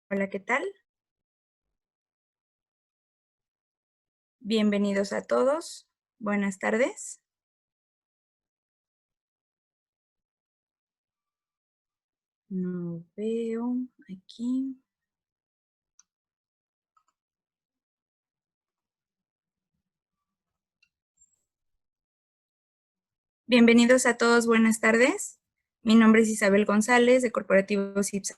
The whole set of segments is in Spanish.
Hola, ¿qué tal? Bienvenidos a todos. Buenas tardes. No veo aquí. Bienvenidos a todos, buenas tardes. Mi nombre es Isabel González, de Corporativo CIPSA.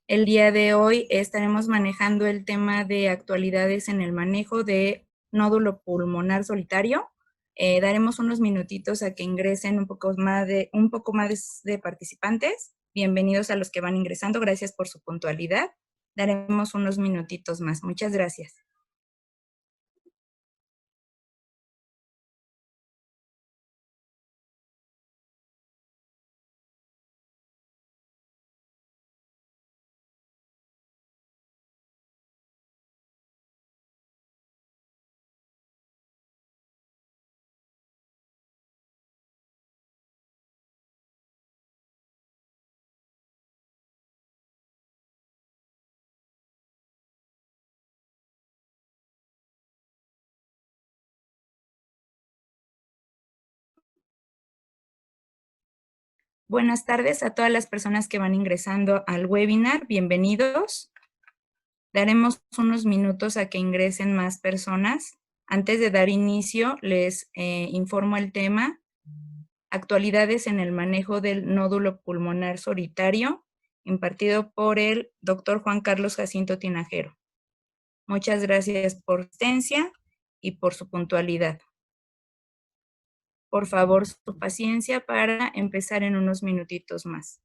El día de hoy estaremos manejando el tema de actualidades en el manejo de nódulo pulmonar solitario. Daremos unos minutitos a que ingresen un poco más de participantes. Bienvenidos a los que van ingresando. Gracias por su puntualidad. Daremos unos minutitos más. Muchas gracias. Buenas tardes a todas las personas que van ingresando al webinar. Bienvenidos. Daremos unos minutos a que ingresen más personas. Antes de dar inicio, les informo el tema: actualidades en el manejo del nódulo pulmonar solitario, impartido por el doctor Juan Carlos Jacinto Tinajero. Muchas gracias por su asistencia y por su puntualidad. Por favor, su paciencia para empezar en unos minutitos más.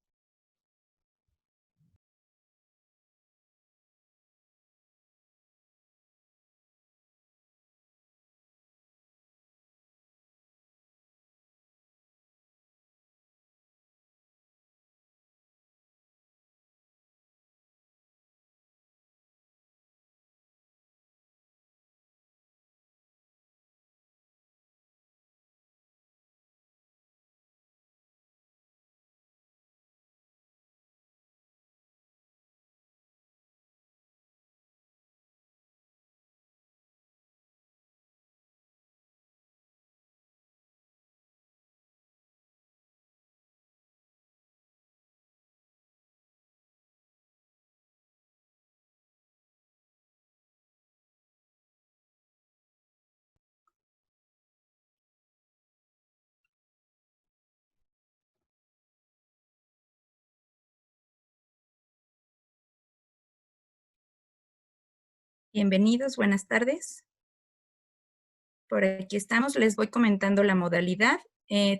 Bienvenidos, buenas tardes. Por aquí estamos, les voy comentando la modalidad.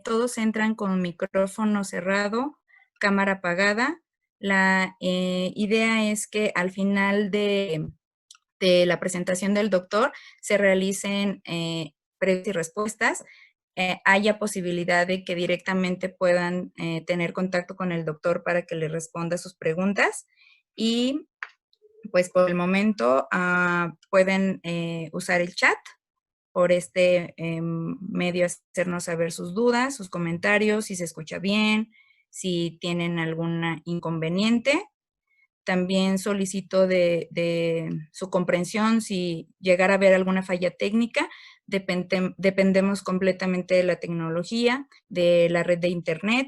Todos entran con micrófono cerrado, cámara apagada. La idea es que al final de la presentación del doctor se realicen preguntas y respuestas. Haya posibilidad de que directamente puedan tener contacto con el doctor para que le responda sus preguntas. Y pues por el momento pueden usar el chat por este medio, hacernos saber sus dudas, sus comentarios, si se escucha bien, si tienen algún inconveniente. También solicito de su comprensión si llegara a haber alguna falla técnica. Dependemos completamente de la tecnología, de la red de internet.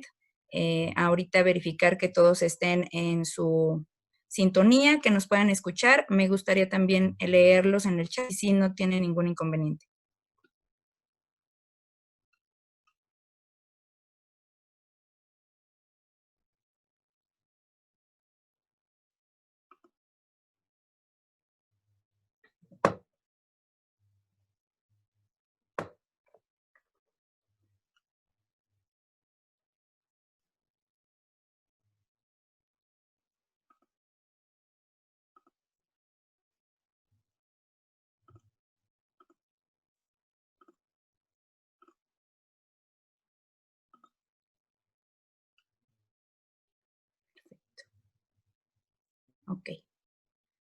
Ahorita verificar que todos estén en su sintonía, que nos puedan escuchar. Me gustaría también leerlos en el chat si no tienen ningún inconveniente. Ok.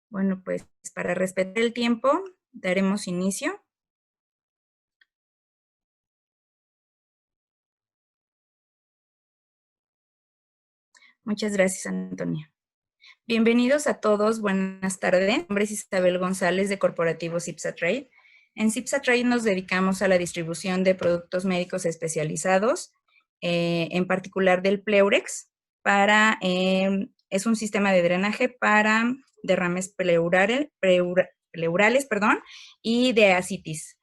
Bueno, pues para respetar el tiempo, daremos inicio. Muchas gracias, Antonia. Bienvenidos a todos, buenas tardes. Mi nombre es Isabel González de Corporativo Cipsa Trade. En Cipsa Trade nos dedicamos a la distribución de productos médicos especializados, en particular del Pleurex, es un sistema de drenaje para derrames pleurales, y de ascitis.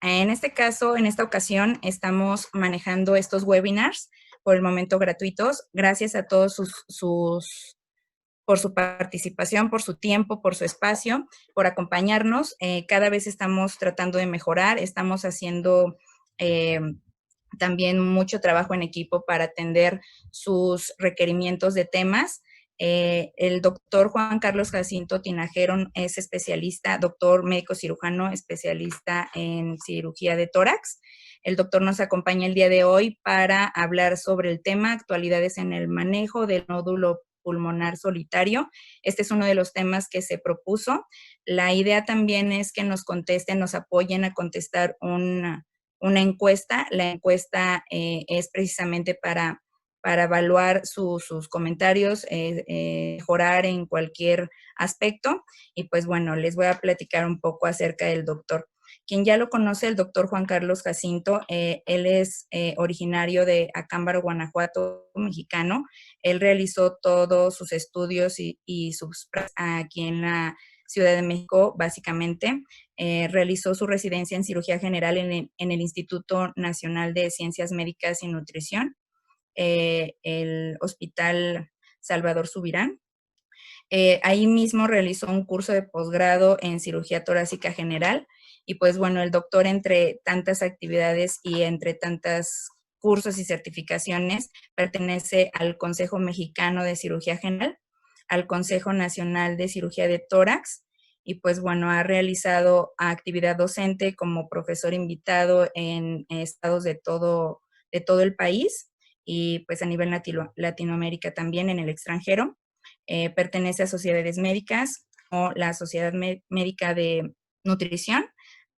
En este caso, en esta ocasión, estamos manejando estos webinars por el momento gratuitos, gracias a todos por su participación, por su tiempo, por su espacio, por acompañarnos. Cada vez estamos tratando de mejorar, estamos haciendo también mucho trabajo en equipo para atender sus requerimientos de temas. El doctor Juan Carlos Jacinto Tinajero es especialista, doctor médico cirujano, especialista en cirugía de tórax. El doctor nos acompaña el día de hoy para hablar sobre el tema actualidades en el manejo del nódulo pulmonar solitario. Este es uno de los temas que se propuso. La idea también es que nos contesten, nos apoyen a contestar una encuesta. La encuesta es precisamente para evaluar sus comentarios, mejorar en cualquier aspecto. Y pues bueno, les voy a platicar un poco acerca del doctor. Quien ya lo conoce, el doctor Juan Carlos Jacinto, él es originario de Acámbaro, Guanajuato, mexicano. Él realizó todos sus estudios y sus prácticas aquí en la Ciudad de México, básicamente. Realizó su residencia en cirugía general en el Instituto Nacional de Ciencias Médicas y Nutrición, el Hospital Salvador Subirán. Ahí mismo realizó un curso de posgrado en cirugía torácica general y pues bueno, el doctor entre tantas actividades y entre tantos cursos y certificaciones pertenece al Consejo Mexicano de Cirugía General, al Consejo Nacional de Cirugía de Tórax y pues bueno, ha realizado actividad docente como profesor invitado en estados de todo el país y pues a nivel Latinoamérica también en el extranjero. Pertenece a sociedades médicas o la Sociedad Médica de Nutrición,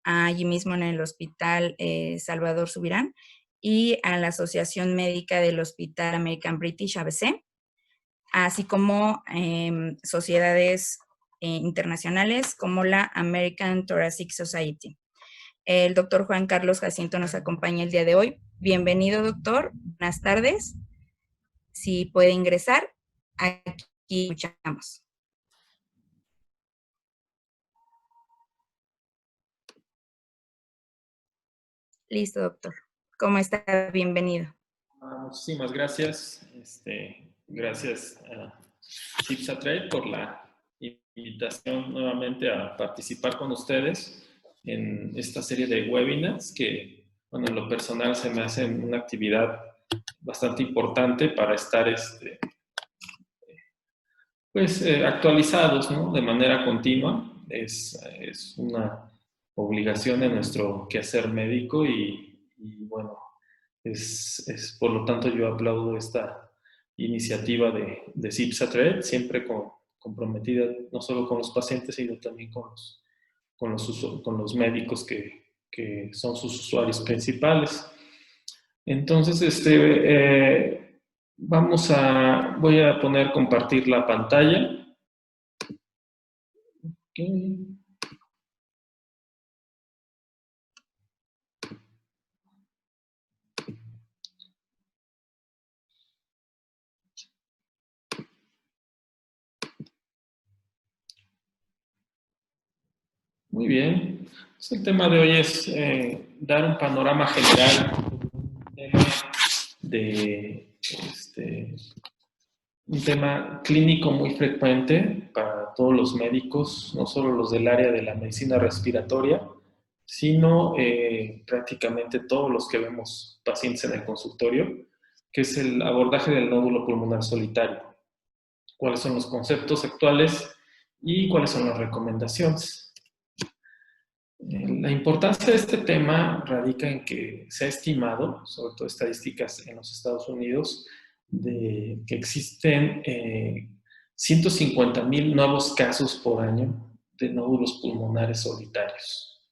allí mismo en el Hospital Salvador Subirán, y a la Asociación Médica del Hospital American British ABC, así como sociedades internacionales como la American Thoracic Society. El doctor Juan Carlos Jacinto nos acompaña el día de hoy. Bienvenido, doctor. Buenas tardes. Si puede ingresar, aquí escuchamos. Listo, doctor. ¿Cómo está? Bienvenido. Muchísimas gracias. Gracias a Cipsa Trade por la invitación nuevamente a participar con ustedes en esta serie de webinars que, bueno, en lo personal se me hace una actividad bastante importante para estar actualizados, ¿no? De manera continua. Es una obligación de nuestro quehacer médico y bueno, por lo tanto yo aplaudo esta iniciativa de Cipsa Trade, siempre comprometida no solo con los pacientes, sino también con los médicos que son sus usuarios principales. Entonces, voy a compartir la pantalla. Okay. Muy bien. El tema de hoy es dar un panorama general de un tema clínico muy frecuente para todos los médicos, no solo los del área de la medicina respiratoria, sino prácticamente todos los que vemos pacientes en el consultorio, que es el abordaje del nódulo pulmonar solitario. ¿Cuáles son los conceptos actuales y cuáles son las recomendaciones? La importancia de este tema radica en que se ha estimado, sobre todo estadísticas en los Estados Unidos, de que existen 150,000 nuevos casos por año de nódulos pulmonares solitarios.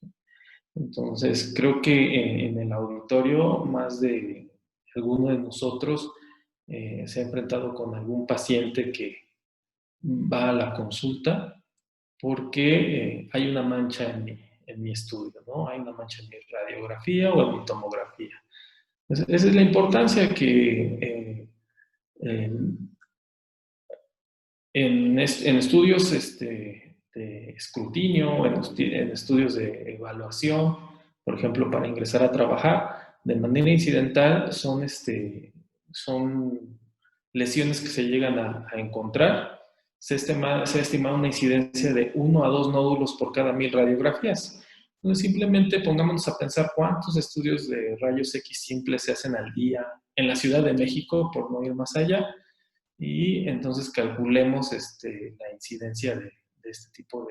Entonces, creo que en el auditorio más de alguno de nosotros se ha enfrentado con algún paciente que va a la consulta porque hay una mancha en mi estudio, ¿no? Hay una mancha en mi radiografía o en mi tomografía. Esa es la importancia que en estudios de escrutinio, en estudios de evaluación, por ejemplo, para ingresar a trabajar, de manera incidental son lesiones que se llegan a encontrar. Se ha estimado una incidencia de 1 a 2 nódulos por cada 1000 radiografías. Entonces, simplemente pongámonos a pensar cuántos estudios de rayos X simples se hacen al día en la Ciudad de México, por no ir más allá, y entonces calculemos la incidencia de este tipo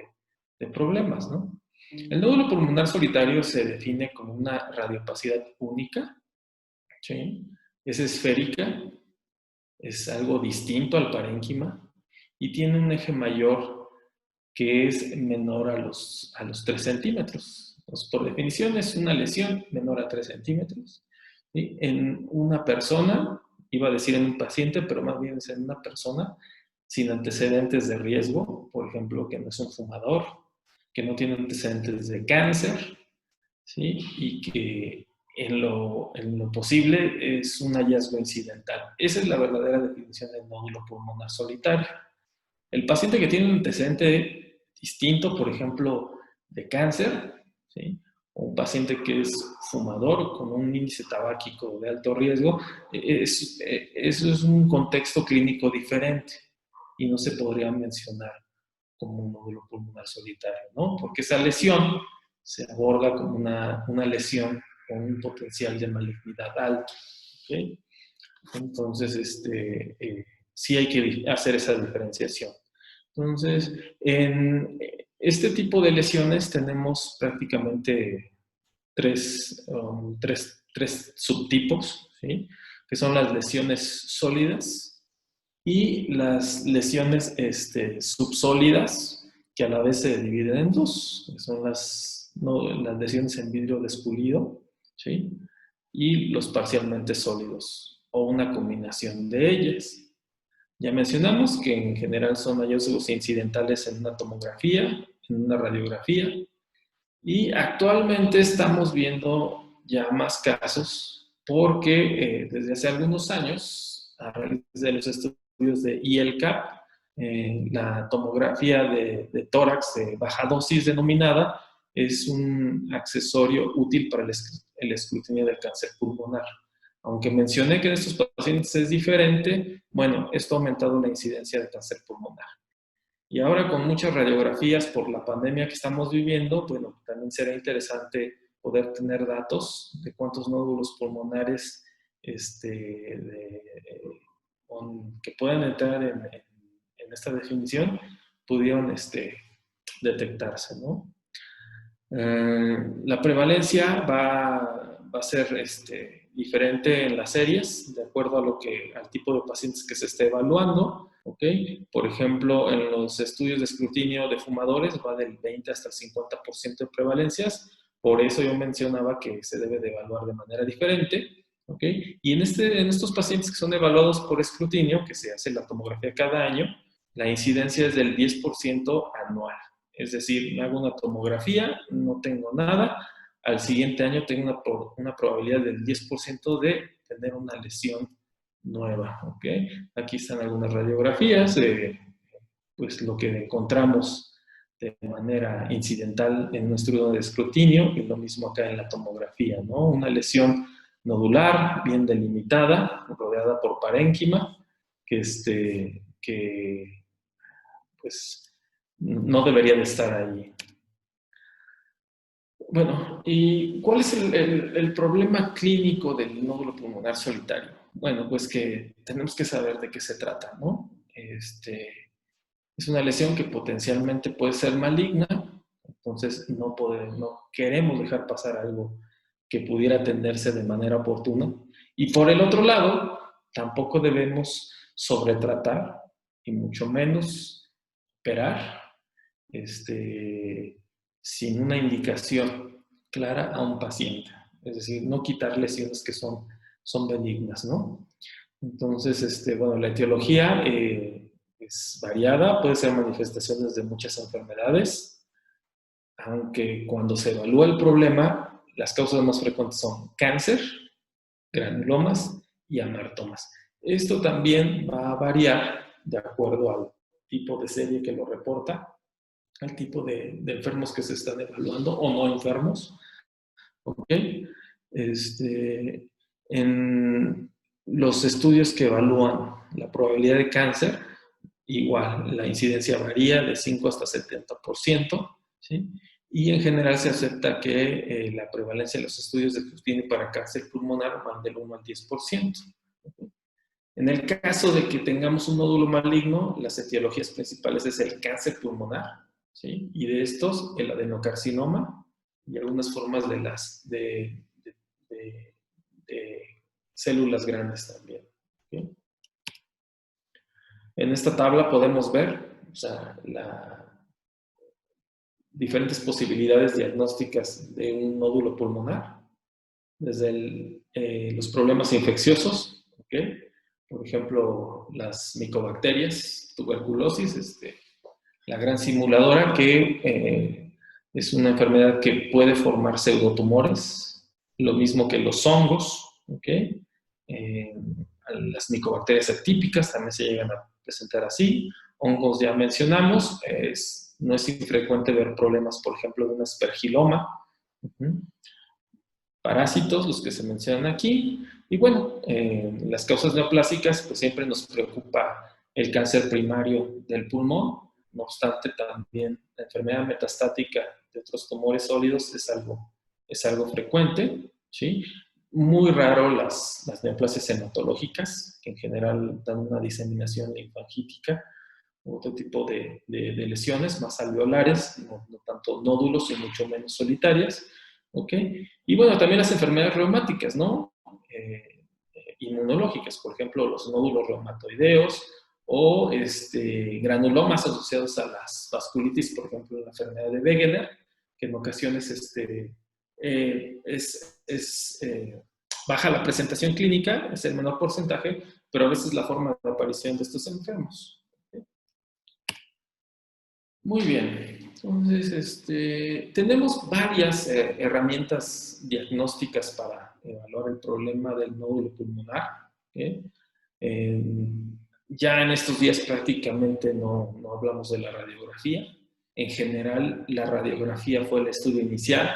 de problemas, ¿no? El nódulo pulmonar solitario se define como una radiopacidad única, ¿sí? Es esférica, es algo distinto al parénquima y tiene un eje mayor que es menor a los 3 centímetros. Entonces, por definición, es una lesión menor a 3 centímetros. ¿Sí? En una persona, iba a decir en un paciente, pero más bien es en una persona sin antecedentes de riesgo, por ejemplo, que no es un fumador, que no tiene antecedentes de cáncer, ¿sí? Y que en lo posible es un hallazgo incidental. Esa es la verdadera definición del nódulo pulmonar solitario. El paciente que tiene un antecedente distinto, por ejemplo, de cáncer, ¿sí? O un paciente que es fumador con un índice tabáquico de alto riesgo, eso es un contexto clínico diferente y no se podría mencionar como un nódulo pulmonar solitario, ¿no? Porque esa lesión se aborda como una lesión con un potencial de malignidad alto, ¿ok? Entonces, sí hay que hacer esa diferenciación. Entonces, en este tipo de lesiones tenemos prácticamente tres subtipos, ¿sí? Que son las lesiones sólidas y las lesiones subsólidas, que a la vez se dividen en dos, que son las lesiones en vidrio despulido, ¿sí? Y los parcialmente sólidos, o una combinación de ellas. Ya mencionamos que en general son hallazgos incidentales en una tomografía, en una radiografía, y actualmente estamos viendo ya más casos porque desde hace algunos años, a raíz de los estudios de ILCAP, la tomografía de tórax de baja dosis denominada es un accesorio útil para el escrutinio del cáncer pulmonar. Aunque mencioné que en estos pacientes es diferente, bueno, esto ha aumentado la incidencia de cáncer pulmonar. Y ahora con muchas radiografías por la pandemia que estamos viviendo, bueno, también será interesante poder tener datos de cuántos nódulos pulmonares que puedan entrar en esta definición pudieron detectarse, ¿no? La prevalencia va a ser diferente en las series, de acuerdo al tipo de pacientes que se esté evaluando. ¿Okay? Por ejemplo, en los estudios de escrutinio de fumadores va del 20 hasta el 50% de prevalencias. Por eso yo mencionaba que se debe de evaluar de manera diferente. ¿Okay? Y en estos pacientes que son evaluados por escrutinio, que se hace la tomografía cada año, la incidencia es del 10% anual. Es decir, me hago una tomografía, no tengo nada, al siguiente año tengo una probabilidad del 10% de tener una lesión nueva, ¿ok? Aquí están algunas radiografías, pues lo que encontramos de manera incidental en nuestro escrutinio y lo mismo acá en la tomografía, ¿no? Una lesión nodular, bien delimitada, rodeada por parénquima, que pues no debería de estar ahí. Bueno, ¿y cuál es el problema clínico del nódulo pulmonar solitario? Bueno, pues que tenemos que saber de qué se trata, ¿no? Es una lesión que potencialmente puede ser maligna, entonces no queremos dejar pasar algo que pudiera atenderse de manera oportuna. Y por el otro lado, tampoco debemos sobretratar y mucho menos operar sin una indicación clara a un paciente. Es decir, no quitar lesiones que son benignas, ¿no? Entonces, bueno, la etiología es variada, puede ser manifestaciones de muchas enfermedades, aunque cuando se evalúa el problema, las causas más frecuentes son cáncer, granulomas y amartomas. Esto también va a variar de acuerdo al tipo de serie que lo reporta, al tipo de enfermos que se están evaluando o no enfermos. ¿Ok? En los estudios que evalúan la probabilidad de cáncer, igual, la incidencia varía de 5 hasta 70%, ¿sí? Y en general se acepta que la prevalencia de los estudios de scrutiny para cáncer pulmonar van del 1 al 10%. ¿Okay? En el caso de que tengamos un nódulo maligno, las etiologías principales es el cáncer pulmonar, ¿sí? Y de estos, el adenocarcinoma y algunas formas de células grandes también. ¿Okay? En esta tabla podemos ver, o sea, diferentes posibilidades diagnósticas de un nódulo pulmonar, desde los problemas infecciosos, ¿okay? Por ejemplo, las micobacterias, tuberculosis, la gran simuladora, que es una enfermedad que puede formar pseudotumores, lo mismo que los hongos, ¿okay? Las micobacterias atípicas también se llegan a presentar así. Hongos ya mencionamos, no es infrecuente ver problemas, por ejemplo, de un aspergiloma. Parásitos, los que se mencionan aquí. Y bueno, las causas neoplásicas, pues siempre nos preocupa el cáncer primario del pulmón. No obstante, también la enfermedad metastática de otros tumores sólidos es algo frecuente, ¿sí? Muy raro las neoplasias hematológicas, que en general dan una diseminación linfangítica, otro tipo de lesiones más alveolares, no tanto nódulos y mucho menos solitarias, ¿ok? Y bueno, también las enfermedades reumáticas, ¿no? Inmunológicas, por ejemplo, los nódulos reumatoideos o granulomas asociados a las vasculitis, por ejemplo, la enfermedad de Wegener, que en ocasiones baja la presentación clínica, es el menor porcentaje, pero a veces la forma de aparición de estos enfermos. Muy bien, entonces tenemos varias herramientas diagnósticas para evaluar el problema del nódulo pulmonar. ¿Okay? Ya en estos días prácticamente no hablamos de la radiografía. En general, la radiografía fue el estudio inicial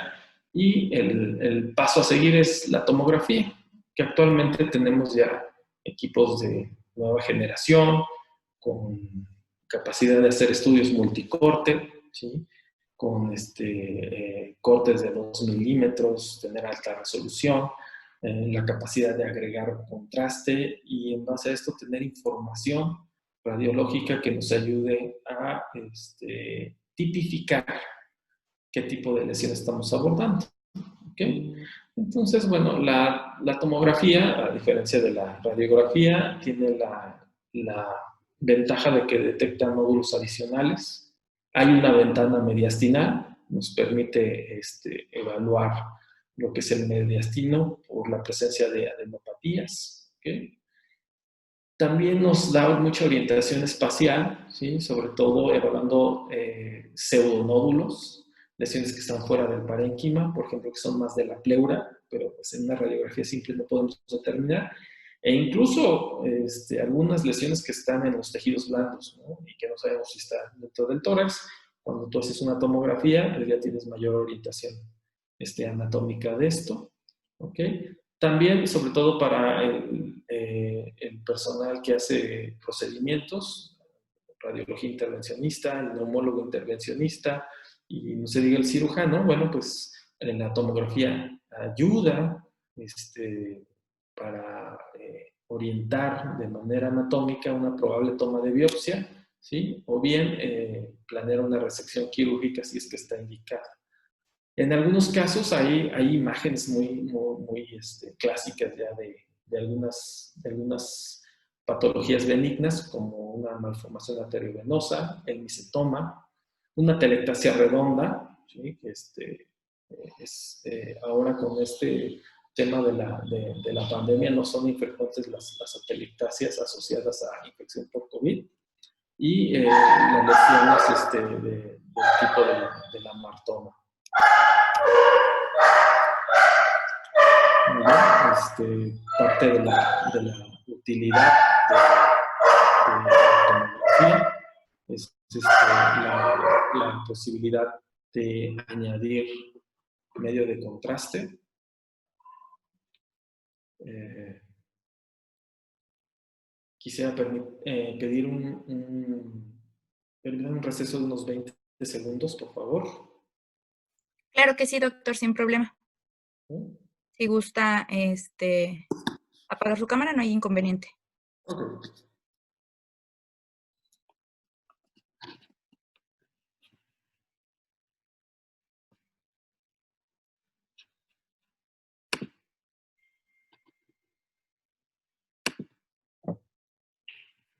y el paso a seguir es la tomografía, que actualmente tenemos ya equipos de nueva generación con capacidad de hacer estudios multicorte, ¿sí? Con cortes de 2 milímetros, tener alta resolución, la capacidad de agregar contraste y en base a esto tener información radiológica que nos ayude a tipificar qué tipo de lesión estamos abordando. ¿Okay? Entonces, bueno, la tomografía, a diferencia de la radiografía, tiene la ventaja de que detecta nódulos adicionales. Hay una ventana mediastinal, nos permite evaluar lo que es el mediastino por la presencia de adenopatías. ¿Okay? También nos da mucha orientación espacial, ¿sí? Sobre todo evaluando pseudonódulos, lesiones que están fuera del parénquima, por ejemplo, que son más de la pleura, pero pues en una radiografía simple no podemos determinar. E incluso algunas lesiones que están en los tejidos blandos, ¿no? Y que no sabemos si están dentro del tórax. Cuando tú haces una tomografía, pues ya tienes mayor orientación anatómica de esto. ¿Ok? También, sobre todo para el personal que hace procedimientos, radiología intervencionista, el neumólogo intervencionista y no se diga el cirujano, bueno, pues la tomografía ayuda para orientar de manera anatómica una probable toma de biopsia, ¿sí? O bien planear una resección quirúrgica si es que está indicada. En algunos casos hay imágenes muy clásicas ya de algunas patologías benignas, como una malformación arteriovenosa, el micetoma, una telectasia redonda, ¿sí? Que ahora con este tema de la pandemia no son infrecuentes las atelectasias asociadas a infección por COVID. y las lesiones del tipo de la martoma. Parte de la utilidad de la tomografía es la posibilidad de añadir medio de contraste. Quisiera pedir un receso de unos 20 segundos, por favor. Claro que sí, doctor, sin problema. Si gusta apagar su cámara, no hay inconveniente. Okay.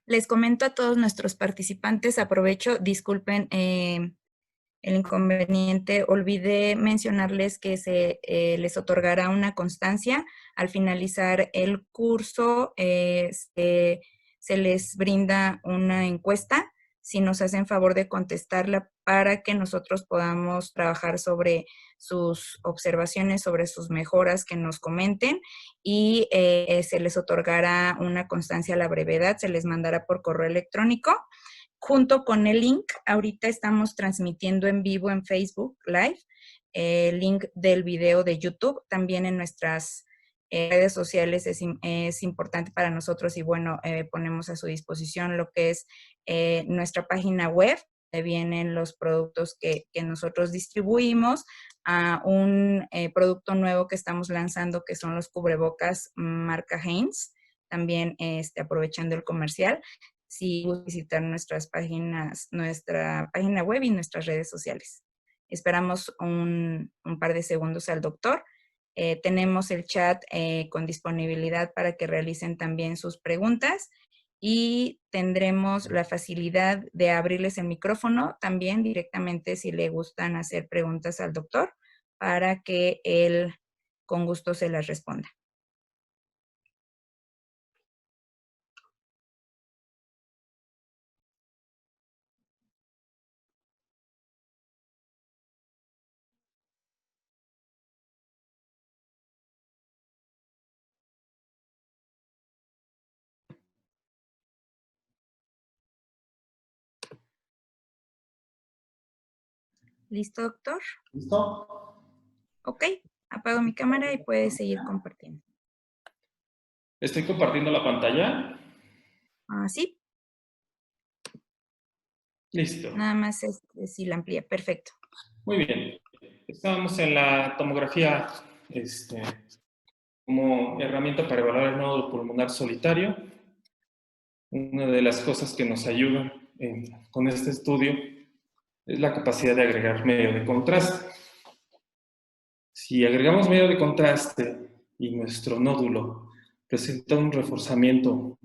Les comento a todos nuestros participantes, aprovecho, disculpen el inconveniente, olvidé mencionarles que se les otorgará una constancia. Al finalizar el curso, se les brinda una encuesta, si nos hacen favor de contestarla para que nosotros podamos trabajar sobre sus observaciones, sobre sus mejoras que nos comenten y se les otorgará una constancia a la brevedad, se les mandará por correo electrónico. Junto con el link, ahorita estamos transmitiendo en vivo en Facebook Live, el link del video de YouTube, también en nuestras redes sociales es importante para nosotros y bueno, ponemos a su disposición lo que es nuestra página web, donde vienen los productos que nosotros distribuimos, a un producto nuevo que estamos lanzando que son los cubrebocas marca Heinz, también aprovechando el comercial. Si visitar nuestras páginas, nuestra página web y nuestras redes sociales. Esperamos un par de segundos al doctor. Tenemos el chat con disponibilidad para que realicen también sus preguntas y tendremos la facilidad de abrirles el micrófono también directamente si le gustan hacer preguntas al doctor para que él con gusto se las responda. ¿Listo, doctor? ¿Listo? Ok, apago mi cámara y puede seguir compartiendo. ¿Estoy compartiendo la pantalla? ¿Sí? Listo. Nada más si la amplía. Perfecto. Muy bien. Estábamos en la tomografía como herramienta para evaluar el nódulo pulmonar solitario. Una de las cosas que nos ayudan con este estudio es la capacidad de agregar medio de contraste. Si agregamos medio de contraste y nuestro nódulo presenta un reforzamiento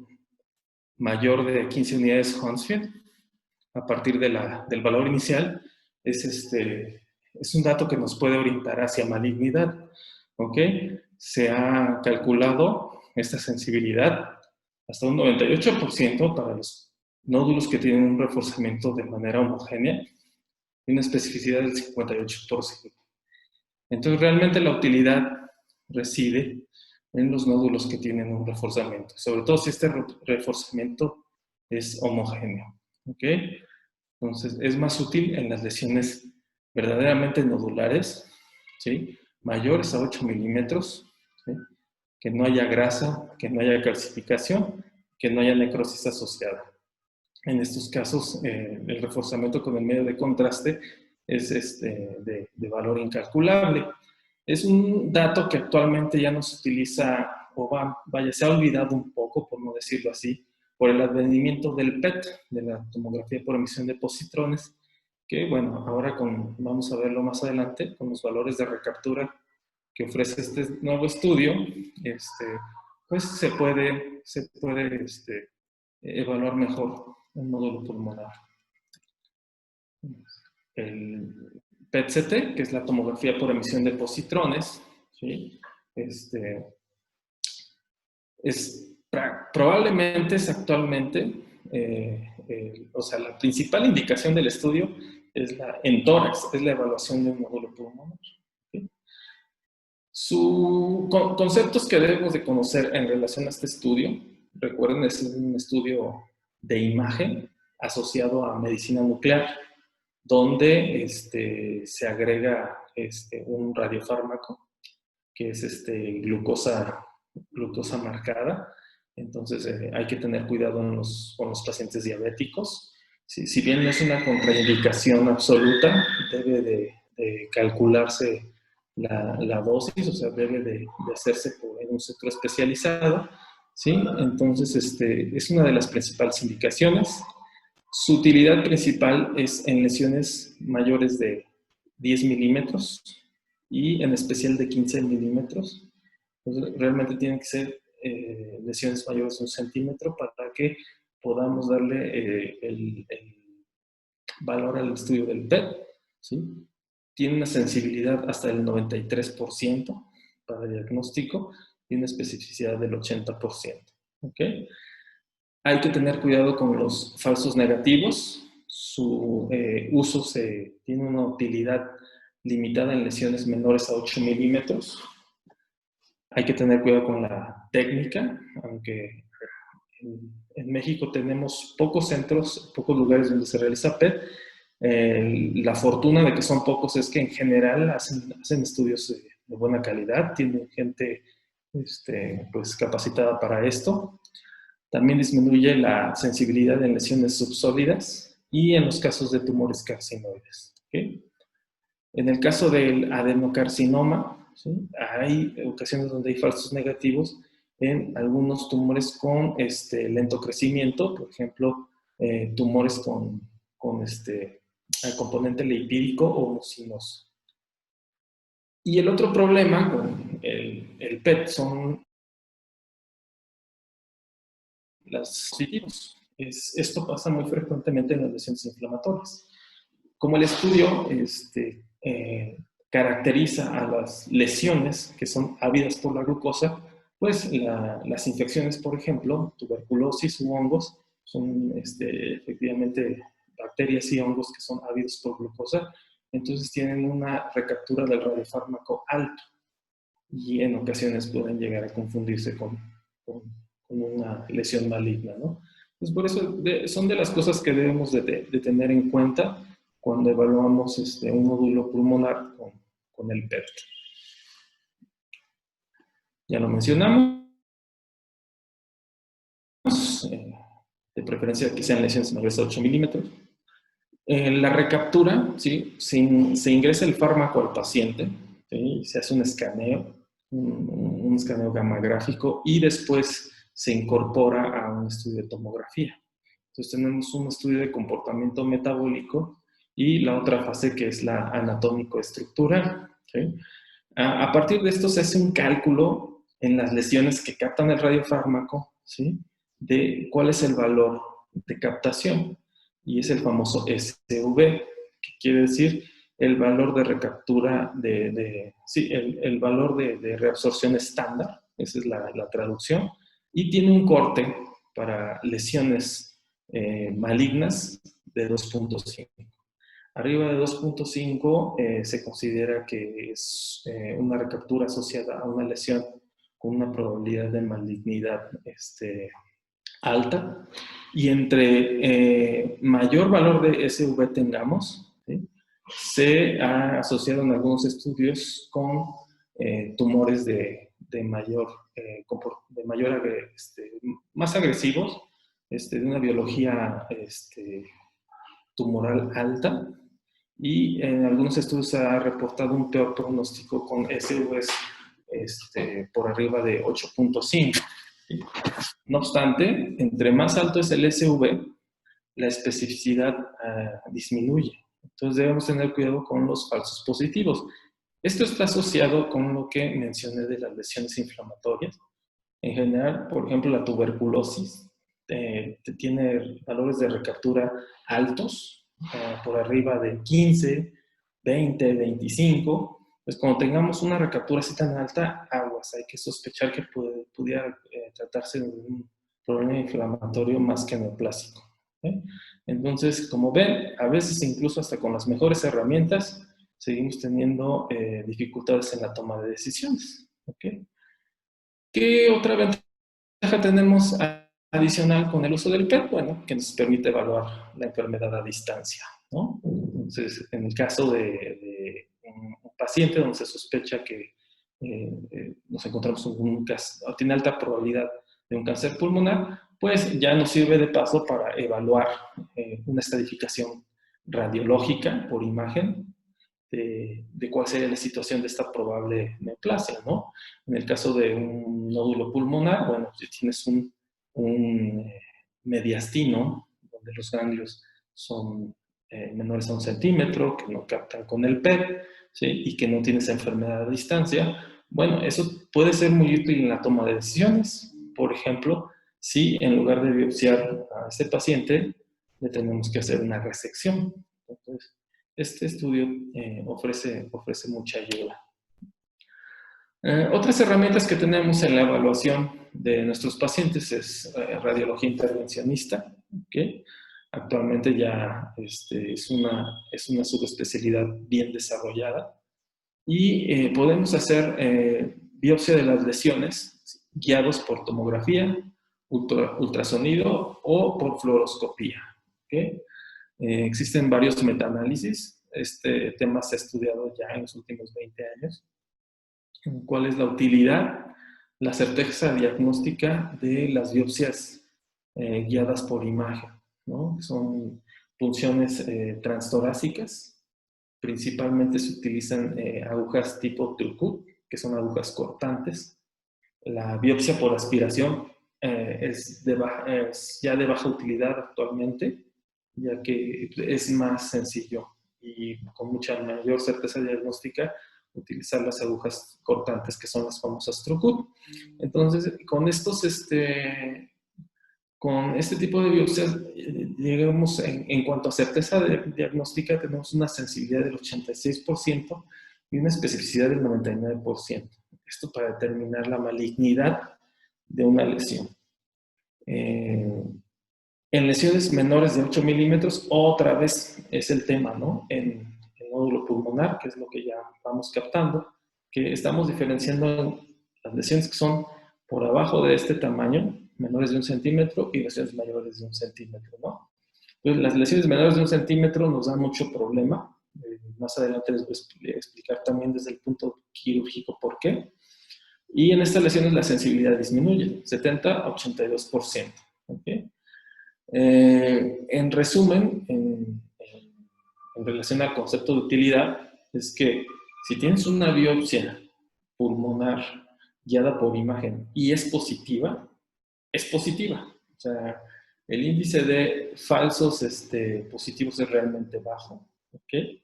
mayor de 15 unidades Hounsfield, a partir del valor inicial, es un dato que nos puede orientar hacia malignidad. ¿Ok? Se ha calculado esta sensibilidad hasta un 98% para los nódulos que tienen un reforzamiento de manera homogénea y una especificidad del 58%. Entonces, realmente la utilidad reside en los nódulos que tienen un reforzamiento, sobre todo si este reforzamiento es homogéneo. ¿Ok? Entonces, es más útil en las lesiones verdaderamente nodulares, ¿sí? Mayores a 8 milímetros, ¿sí? Que no haya grasa, que no haya calcificación, que no haya necrosis asociada. En estos casos, el reforzamiento con el medio de contraste es de valor incalculable. Es un dato que actualmente ya no se utiliza, se ha olvidado un poco, por no decirlo así, por el advenimiento del PET, de la tomografía por emisión de positrones, que bueno, ahora vamos a verlo más adelante, con los valores de recaptura que ofrece este nuevo estudio, pues se puede evaluar mejor un nódulo pulmonar. El PET-CT, que es la tomografía por emisión de positrones, ¿sí? Probablemente es actualmente o sea, la principal indicación del estudio es en tórax, es la evaluación de un nódulo pulmonar. ¿Sí? Conceptos que debemos de conocer en relación a este estudio, recuerden, es un estudio de imagen asociado a medicina nuclear, donde se agrega un radiofármaco, que es glucosa marcada. Entonces hay que tener cuidado con los pacientes diabéticos. Si bien no es una contraindicación absoluta, debe de calcularse la dosis, o sea, debe de hacerse en un centro especializado, ¿sí? Entonces, es una de las principales indicaciones. Su utilidad principal es en lesiones mayores de 10 milímetros y en especial de 15 milímetros. Entonces, realmente tienen que ser lesiones mayores de 1 centímetro para que podamos darle el valor al estudio del PET, ¿sí? Tiene una sensibilidad hasta el 93% para diagnóstico y una especificidad del 80%. ¿Ok? Hay que tener cuidado con los falsos negativos. Su uso tiene una utilidad limitada en lesiones menores a 8 milímetros. Hay que tener cuidado con la técnica, aunque en México tenemos pocos centros, pocos lugares donde se realiza PET. La fortuna de que son pocos es que en general hacen estudios de buena calidad, tienen gente pues, capacitada para esto. También disminuye la sensibilidad en lesiones subsólidas y en los casos de tumores carcinoides. ¿Okay? En el caso del adenocarcinoma, ¿sí? Hay ocasiones donde hay falsos negativos en algunos tumores con lento crecimiento, por ejemplo, tumores con componente lipídico o mucinoso. Y el otro problema con el PET son los positivos. Esto pasa muy frecuentemente en las lesiones inflamatorias. Como el estudio caracteriza a las lesiones que son ávidas por la glucosa, pues las infecciones, por ejemplo, tuberculosis u hongos, son efectivamente bacterias y hongos que son ávidos por glucosa, entonces tienen una recaptura del radiofármaco alto y en ocasiones pueden llegar a confundirse con una lesión maligna, ¿no? Entonces, por eso son de las cosas que debemos de tener en cuenta cuando evaluamos un nódulo pulmonar con el PET. Ya lo mencionamos, de preferencia que sean lesiones mayores a 8 milímetros. En la recaptura, ¿sí? Se ingresa el fármaco al paciente, ¿sí? Se hace un escaneo, un escaneo gamagráfico y después se incorpora a un estudio de tomografía. Entonces tenemos un estudio de comportamiento metabólico y la otra fase que es la anatómico-estructural. ¿Sí? A partir de esto se hace un cálculo en las lesiones que captan el radiofármaco, ¿sí? De cuál es el valor de captación. Y es el famoso SV, que quiere decir el valor de recaptura sí, el valor de reabsorción estándar, esa es la traducción, y tiene un corte para lesiones malignas de 2.5. Arriba de 2.5 se considera que es una recaptura asociada a una lesión con una probabilidad de malignidad alta, y entre mayor valor de SV tengamos, ¿sí? Se ha asociado en algunos estudios con tumores más agresivos, de una biología tumoral alta, y en algunos estudios se ha reportado un peor pronóstico con SVs por arriba de 8.5. No obstante, entre más alto es el SV, la especificidad disminuye. Entonces debemos tener cuidado con los falsos positivos. Esto está asociado con lo que mencioné de las lesiones inflamatorias. En general, por ejemplo, la tuberculosis tiene valores de recaptura altos, por arriba de 15, 20, 25. Pues cuando tengamos una recaptura así tan alta, aguas, hay que sospechar que pudiera tratarse de un problema inflamatorio más que neoplásico. Entonces, como ven, a veces incluso hasta con las mejores herramientas seguimos teniendo dificultades en la toma de decisiones. ¿Qué otra ventaja tenemos adicional con el uso del PET? Bueno, que nos permite evaluar la enfermedad a distancia, ¿no? Entonces, en el caso de un paciente donde se sospecha que nos encontramos en un caso, tiene alta probabilidad de un cáncer pulmonar, pues ya nos sirve de paso para evaluar una estratificación radiológica por imagen de cuál sería la situación de esta probable neoplasia, ¿no? En el caso de un nódulo pulmonar, bueno, si tienes un mediastino, donde los ganglios son menores a 1 centímetro, que no captan con el PET, ¿sí? Y que no tienes enfermedad a distancia, bueno, eso puede ser muy útil en la toma de decisiones. Por ejemplo, si en lugar de biopsiar a este paciente, le tenemos que hacer una resección. Entonces, este estudio ofrece mucha ayuda. Otras herramientas que tenemos en la evaluación de nuestros pacientes es radiología intervencionista, ¿okay? Actualmente ya es una subespecialidad bien desarrollada y podemos hacer biopsia de las lesiones guiados por tomografía, ultrasonido o por fluoroscopía. ¿Okay? Existen varios metaanálisis. Este tema se ha estudiado ya en los últimos 20 años. ¿Cuál es la utilidad? La certeza diagnóstica de las biopsias guiadas por imagen, ¿no? Son punciones transtorácicas. Principalmente se utilizan agujas tipo Turcut, que son agujas cortantes. La biopsia por aspiración es ya de baja utilidad actualmente, ya que es más sencillo y con mucha mayor certeza diagnóstica utilizar las agujas cortantes, que son las famosas Turcut. Entonces, con este tipo de biopsias, digamos, en cuanto a certeza diagnóstica, tenemos una sensibilidad del 86% y una especificidad del 99%. Esto para determinar la malignidad de una lesión. En lesiones menores de 8 milímetros, otra vez es el tema, ¿no? En el nódulo pulmonar, que es lo que ya vamos captando, que estamos diferenciando las lesiones que son por abajo de este tamaño, menores de 1 centímetro, y lesiones mayores de 1 centímetro, ¿no? Entonces, las lesiones menores de 1 centímetro nos dan mucho problema. Más adelante les voy a explicar también desde el punto quirúrgico por qué. Y en estas lesiones la sensibilidad disminuye, 70 a 82%. ¿Okay? En resumen, en relación al concepto de utilidad, es que si tienes una biopsia pulmonar guiada por imagen y es positiva, es positiva. O sea, el índice de falsos positivos es realmente bajo. ¿Okay?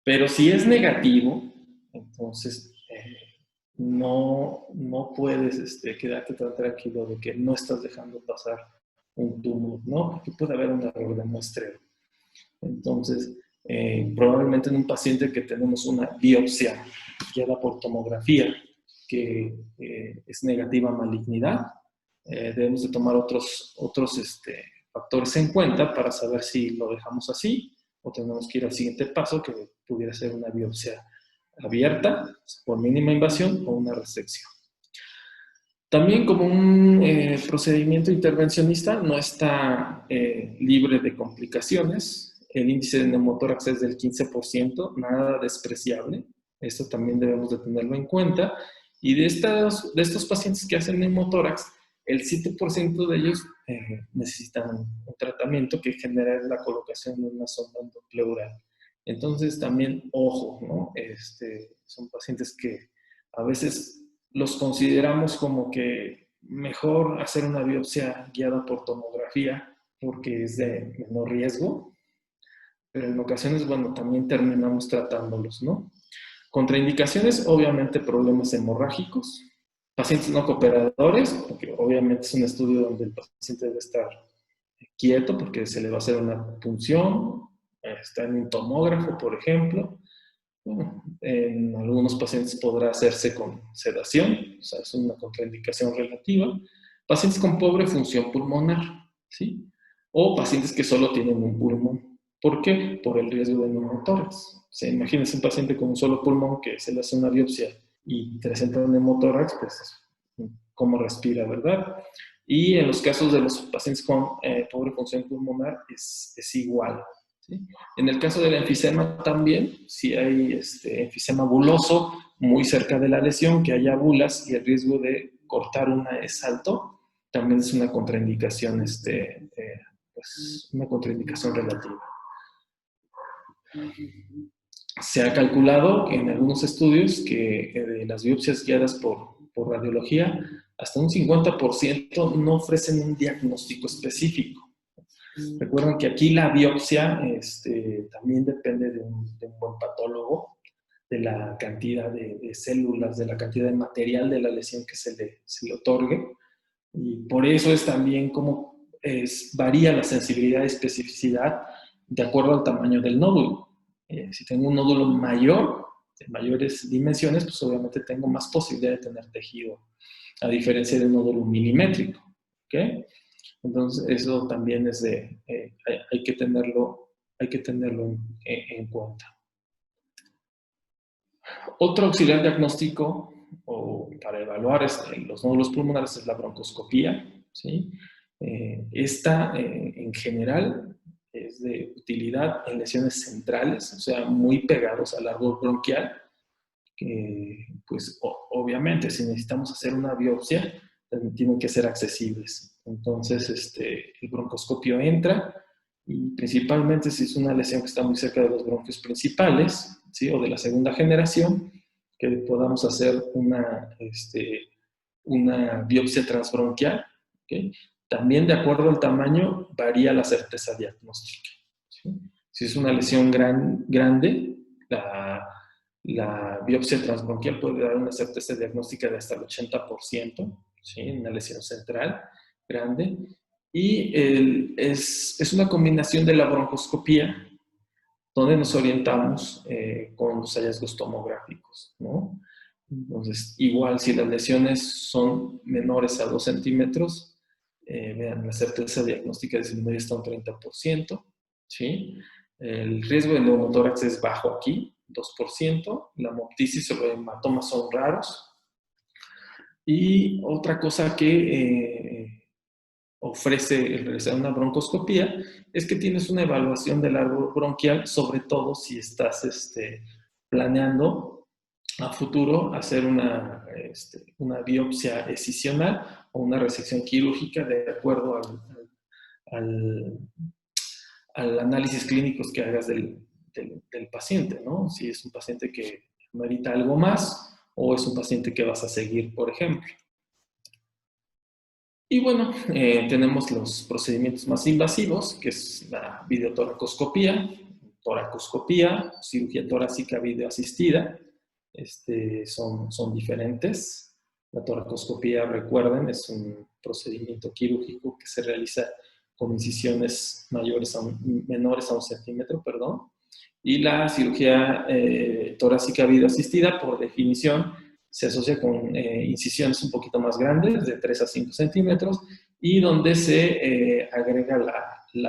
Pero si es negativo, entonces no puedes quedarte tan tranquilo de que no estás dejando pasar un tumor, ¿no? Porque puede haber un error de muestreo. Entonces, probablemente en un paciente que tenemos una biopsia guiada por tomografía que es negativa a malignidad, debemos de tomar otros factores en cuenta para saber si lo dejamos así o tenemos que ir al siguiente paso, que pudiera ser una biopsia abierta por mínima invasión o una resección. También como un procedimiento intervencionista no está libre de complicaciones. El índice de neumotórax es del 15%, nada despreciable. Esto también debemos de tenerlo en cuenta. Y de estos pacientes que hacen neumotórax, el 7% de ellos necesitan un tratamiento que genera la colocación de una sonda endopleural. Entonces también, ojo, ¿no? Son pacientes que a veces los consideramos como que mejor hacer una biopsia guiada por tomografía porque es de menor riesgo, pero en ocasiones, bueno, también terminamos tratándolos, ¿no? Contraindicaciones, obviamente problemas hemorrágicos, pacientes no cooperadores, porque obviamente es un estudio donde el paciente debe estar quieto porque se le va a hacer una punción, está en un tomógrafo, por ejemplo. Bueno, en algunos pacientes podrá hacerse con sedación, o sea, es una contraindicación relativa. Pacientes con pobre función pulmonar, ¿sí? O pacientes que solo tienen un pulmón. ¿Por qué? Por el riesgo de neumotórax. O sea, imagínense un paciente con un solo pulmón que se le hace una biopsia y presenta un neumotórax, pues, ¿cómo respira, verdad? Y en los casos de los pacientes con pobre función pulmonar es igual, ¿sí? En el caso del enfisema también, si hay enfisema buloso muy cerca de la lesión, que haya bulas y el riesgo de cortar una es alto, también es una contraindicación, pues, una contraindicación relativa. Se ha calculado en algunos estudios que de las biopsias guiadas por radiología, hasta un 50% no ofrecen un diagnóstico específico. Recuerden que aquí la biopsia también depende de un buen patólogo, de la cantidad de células, de la cantidad de material de la lesión que se le otorgue. Y por eso es también como varía la sensibilidad y especificidad de acuerdo al tamaño del nódulo. Si tengo un nódulo mayor, de mayores dimensiones, pues obviamente tengo más posibilidad de tener tejido, a diferencia de un nódulo milimétrico. ¿Okay? Entonces, eso también es hay que tenerlo en cuenta. Otro auxiliar diagnóstico para evaluar los nódulos pulmonares es la broncoscopía, ¿sí? Esta, en general, es de utilidad en lesiones centrales, o sea, muy pegados al árbol bronquial, que, pues, obviamente, si necesitamos hacer una biopsia, tienen que ser accesibles. Entonces, el broncoscopio entra, y principalmente si es una lesión que está muy cerca de los bronquios principales, ¿sí? O de la segunda generación, que podamos hacer una biopsia transbronquial, ¿okay? También de acuerdo al tamaño varía la certeza diagnóstica, ¿sí? Si es una lesión grande, la biopsia transbronquial puede dar una certeza diagnóstica de hasta el 80%, ¿sí? En una lesión central grande. Y es una combinación de la broncoscopía, donde nos orientamos con los hallazgos tomográficos, ¿no? Entonces, igual si las lesiones son menores a 2 centímetros, vean, la certeza diagnóstica disminuye hasta un 30%, ¿sí? El riesgo de neumotórax es bajo aquí, 2%. La hemoptisis o los hematomas son raros. Y otra cosa que ofrece el realizar una broncoscopía es que tienes una evaluación del árbol bronquial, sobre todo si estás planeando a futuro hacer una biopsia escisional o una resección quirúrgica de acuerdo al análisis clínicos que hagas del paciente, ¿no? Si es un paciente que merita algo más o es un paciente que vas a seguir, por ejemplo. Y bueno, tenemos los procedimientos más invasivos, que es la videotoracoscopía, toracoscopía, cirugía torácica videoasistida. Son diferentes. La toracoscopía, recuerden, es un procedimiento quirúrgico que se realiza con incisiones menores a 1 centímetro, perdón. Y la cirugía torácica videoasistida, por definición, se asocia con incisiones un poquito más grandes, de 3 a 5 centímetros, y donde se agrega el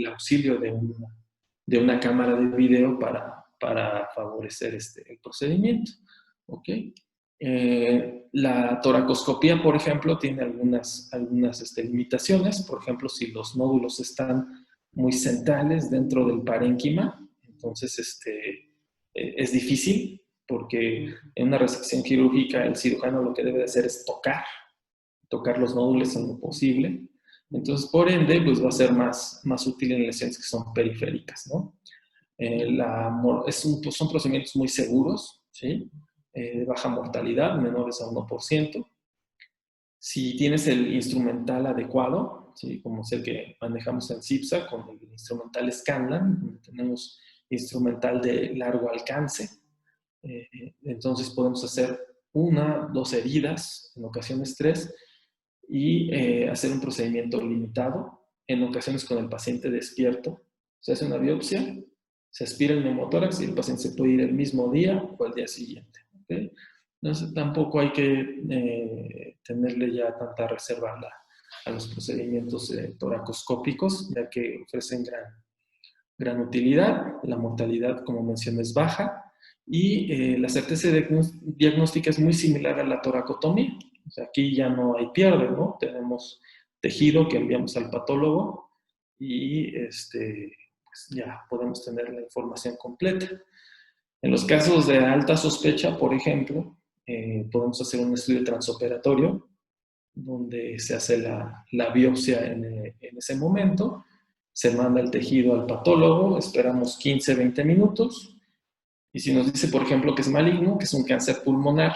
auxilio de una cámara de video para favorecer el procedimiento. ¿Ok? La toracoscopía, por ejemplo, tiene algunas limitaciones. Por ejemplo, si los nódulos están muy centrales dentro del parénquima, entonces es difícil, porque en una resección quirúrgica el cirujano lo que debe de hacer es tocar los nódulos en lo posible. Entonces, por ende, pues va a ser más útil en lesiones que son periféricas, ¿no? Son procedimientos muy seguros, ¿sí? De baja mortalidad, menores a 1%. Si tienes el instrumental adecuado, ¿sí? Como es el que manejamos en CIPSA, con el instrumental Scanlan, donde tenemos instrumental de largo alcance, entonces podemos hacer 1, 2 heridas, en ocasiones 3, y hacer un procedimiento limitado, en ocasiones con el paciente despierto. Se hace una biopsia, se aspira el neumotórax y el paciente se puede ir el mismo día o el día siguiente. ¿Okay? Entonces, tampoco hay que tenerle ya tanta reserva a los procedimientos toracoscópicos, ya que ofrecen gran utilidad. La mortalidad, como mencioné, es baja y la certeza diagnóstica es muy similar a la toracotomía. O sea, aquí ya no hay pierde, ¿no? Tenemos tejido que enviamos al patólogo y pues ya podemos tener la información completa. En los casos de alta sospecha, por ejemplo, podemos hacer un estudio transoperatorio donde se hace la biopsia en ese momento, se manda el tejido al patólogo, esperamos 15, 20 minutos, y si nos dice, por ejemplo, que es maligno, que es un cáncer pulmonar,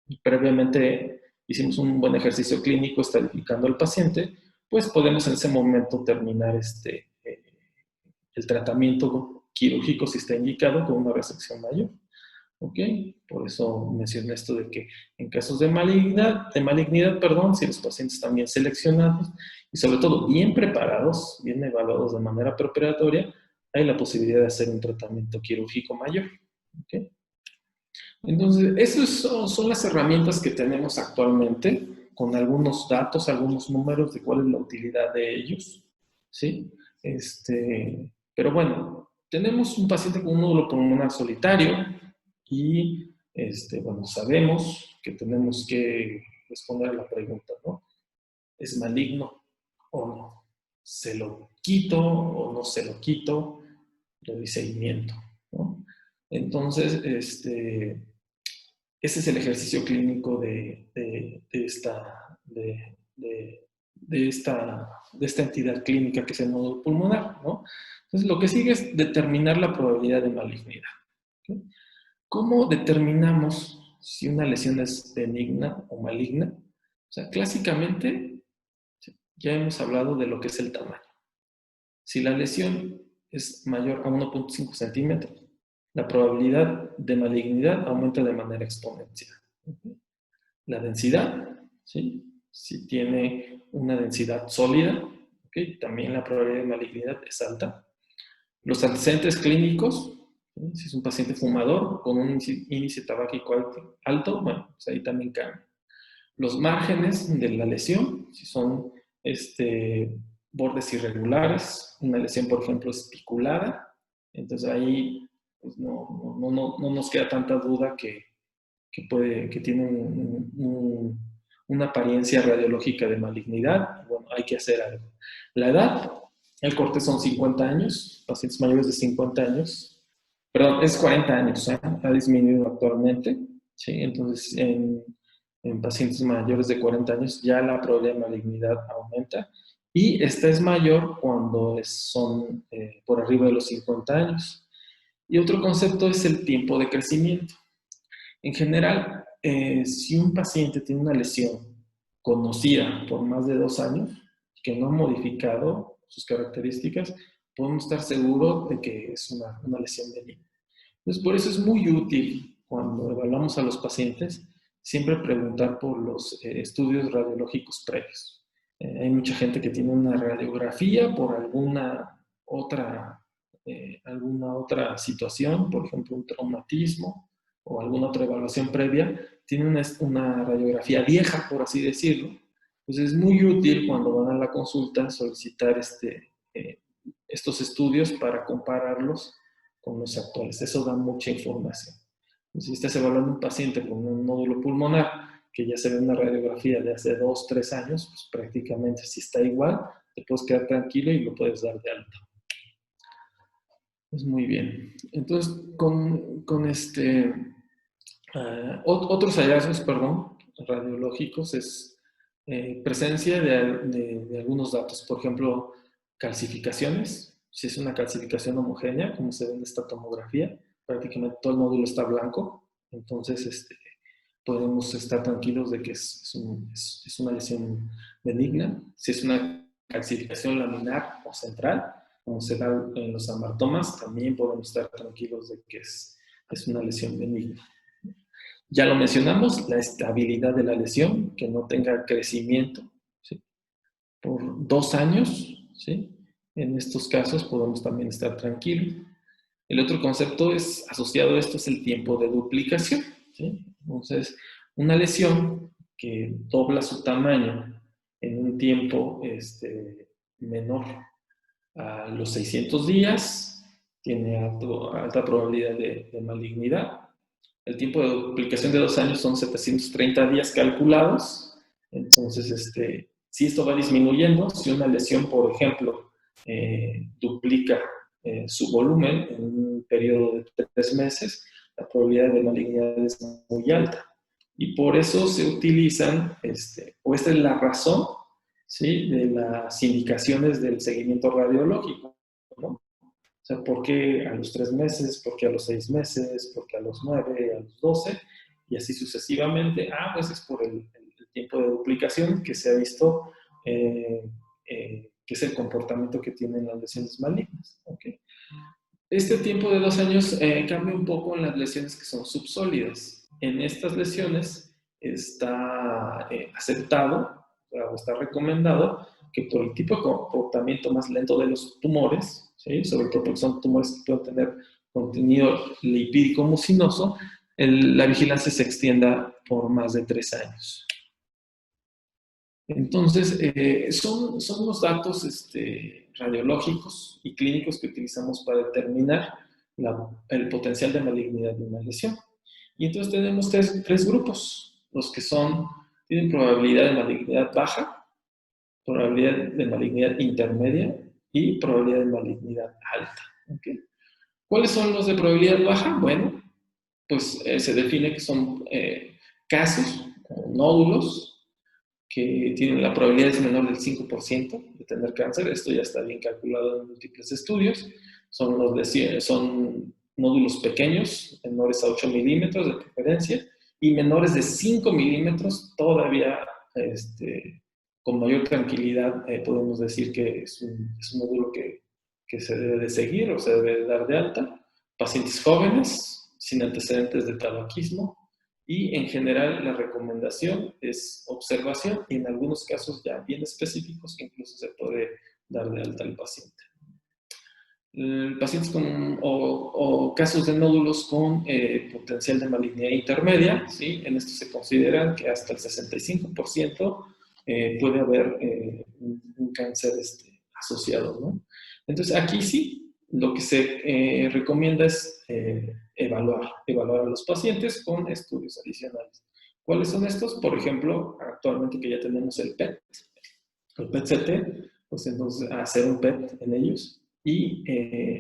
y previamente hicimos un buen ejercicio clínico estadificando al paciente, pues podemos en ese momento terminar el tratamiento quirúrgico si está indicado con una resección mayor. ¿Ok? Por eso mencioné esto de que en casos de malignidad, perdón, si los pacientes están bien seleccionados y sobre todo bien preparados, bien evaluados de manera preoperatoria, hay la posibilidad de hacer un tratamiento quirúrgico mayor. ¿Ok? Entonces, esas son las herramientas que tenemos actualmente, con algunos datos, algunos números de cuál es la utilidad de ellos. ¿Sí? Pero bueno, tenemos un paciente con un nódulo pulmonar solitario y bueno, sabemos que tenemos que responder a la pregunta, ¿no? ¿Es maligno o no? ¿Se lo quito o no se lo quito? Le doy seguimiento, ¿no? Entonces, ese es el ejercicio clínico de esta entidad clínica que es el nódulo pulmonar, ¿no? Entonces, lo que sigue es determinar la probabilidad de malignidad. ¿Okay? ¿Cómo determinamos si una lesión es benigna o maligna? O sea, clásicamente ya hemos hablado de lo que es el tamaño. Si la lesión es mayor a 1.5 centímetros, la probabilidad de malignidad aumenta de manera exponencial. La densidad, ¿sí? Si tiene una densidad sólida, ¿okay? También la probabilidad de malignidad es alta. Los antecedentes clínicos, ¿sí? Si es un paciente fumador con un índice tabáquico alto, bueno, pues ahí también cambia. Los márgenes de la lesión, si son bordes irregulares, una lesión, por ejemplo, espiculada, entonces ahí pues no nos queda tanta duda que tiene una apariencia radiológica de malignidad. Bueno, hay que hacer algo. La edad, el corte son 50 años, pacientes mayores de 50 años, perdón, es 40 años, ha disminuido actualmente, ¿sí? Entonces, en pacientes mayores de 40 años ya la probabilidad de malignidad aumenta y esta es mayor cuando son por arriba de los 50 años. Y otro concepto es el tiempo de crecimiento. En general, si un paciente tiene una lesión conocida por más de 2 años, que no ha modificado sus características, podemos estar seguros de que es una lesión benigna. Entonces, por eso es muy útil cuando evaluamos a los pacientes, siempre preguntar por los estudios radiológicos previos. Hay mucha gente que tiene una radiografía por alguna otra situación, por ejemplo, un traumatismo o alguna otra evaluación previa, tiene una radiografía vieja, por así decirlo. Entonces, es muy útil cuando van a la consulta solicitar estos estudios para compararlos con los actuales. Eso da mucha información. Si estás evaluando un paciente con un nódulo pulmonar que ya se ve en una radiografía de hace 2, 3 años, pues prácticamente si está igual, te puedes quedar tranquilo y lo puedes dar de alta. Pues muy bien. Entonces, con otros hallazgos, radiológicos es presencia de algunos datos. Por ejemplo, calcificaciones. Si es una calcificación homogénea, como se ve en esta tomografía, prácticamente todo el nódulo está blanco. Entonces, podemos estar tranquilos de que es una lesión benigna. Si es una calcificación laminar o central, como se da en los amartomas, también podemos estar tranquilos de que es una lesión benigna. Ya lo mencionamos, la estabilidad de la lesión, que no tenga crecimiento, ¿sí? Por 2 años, ¿sí? En estos casos podemos también estar tranquilos. El otro concepto asociado a esto es el tiempo de duplicación, ¿sí? Entonces, una lesión que dobla su tamaño en un tiempo menor a los 600 días tiene alta probabilidad de malignidad. El tiempo de duplicación de 2 años son 730 días calculados. Entonces, si esto va disminuyendo, si una lesión, por ejemplo, duplica su volumen en un periodo de 3 meses, la probabilidad de malignidad es muy alta. Y por eso se utilizan, o esta es la razón, ¿sí?, de las indicaciones del seguimiento radiológico, ¿no? O sea, ¿por qué a los 3 meses? ¿Por qué a los 6 meses? ¿Por qué a los 9? ¿A los 12? Y así sucesivamente. Pues es por el tiempo de duplicación que se ha visto, que es el comportamiento que tienen las lesiones malignas. ¿Okay? Este tiempo de 2 años cambia un poco en las lesiones que son subsólidas. En estas lesiones está aceptado o está recomendado que por el tipo de comportamiento más lento de los tumores, ¿sí?, sobre todo porque son tumores que pueden tener contenido lipídico mucinoso, la vigilancia se extienda por más de 3 años. Entonces, son los datos radiológicos y clínicos que utilizamos para determinar el potencial de malignidad de una lesión. Y entonces tenemos tres grupos, los que tienen probabilidad de malignidad baja, probabilidad de malignidad intermedia y probabilidad de malignidad alta. ¿Okay? ¿Cuáles son los de probabilidad baja? Bueno, pues se define que son casos, nódulos, que tienen la probabilidad es menor del 5% de tener cáncer. Esto ya está bien calculado en múltiples estudios. Son nódulos pequeños, menores a 8 milímetros de preferencia, y menores de 5 milímetros todavía con mayor tranquilidad podemos decir que es un nódulo que se debe de seguir o se debe de dar de alta. Pacientes jóvenes, sin antecedentes de tabaquismo, y en general la recomendación es observación y en algunos casos ya bien específicos incluso se puede dar de alta al paciente. Pacientes o casos de nódulos con potencial de malignidad intermedia, ¿sí? En esto se considera que hasta el 65% puede haber un cáncer asociado, ¿no? Entonces aquí sí, lo que se recomienda es evaluar a los pacientes con estudios adicionales. ¿Cuáles son estos? Por ejemplo, actualmente que ya tenemos el PET, el PET-CT, pues entonces hacer un PET en ellos y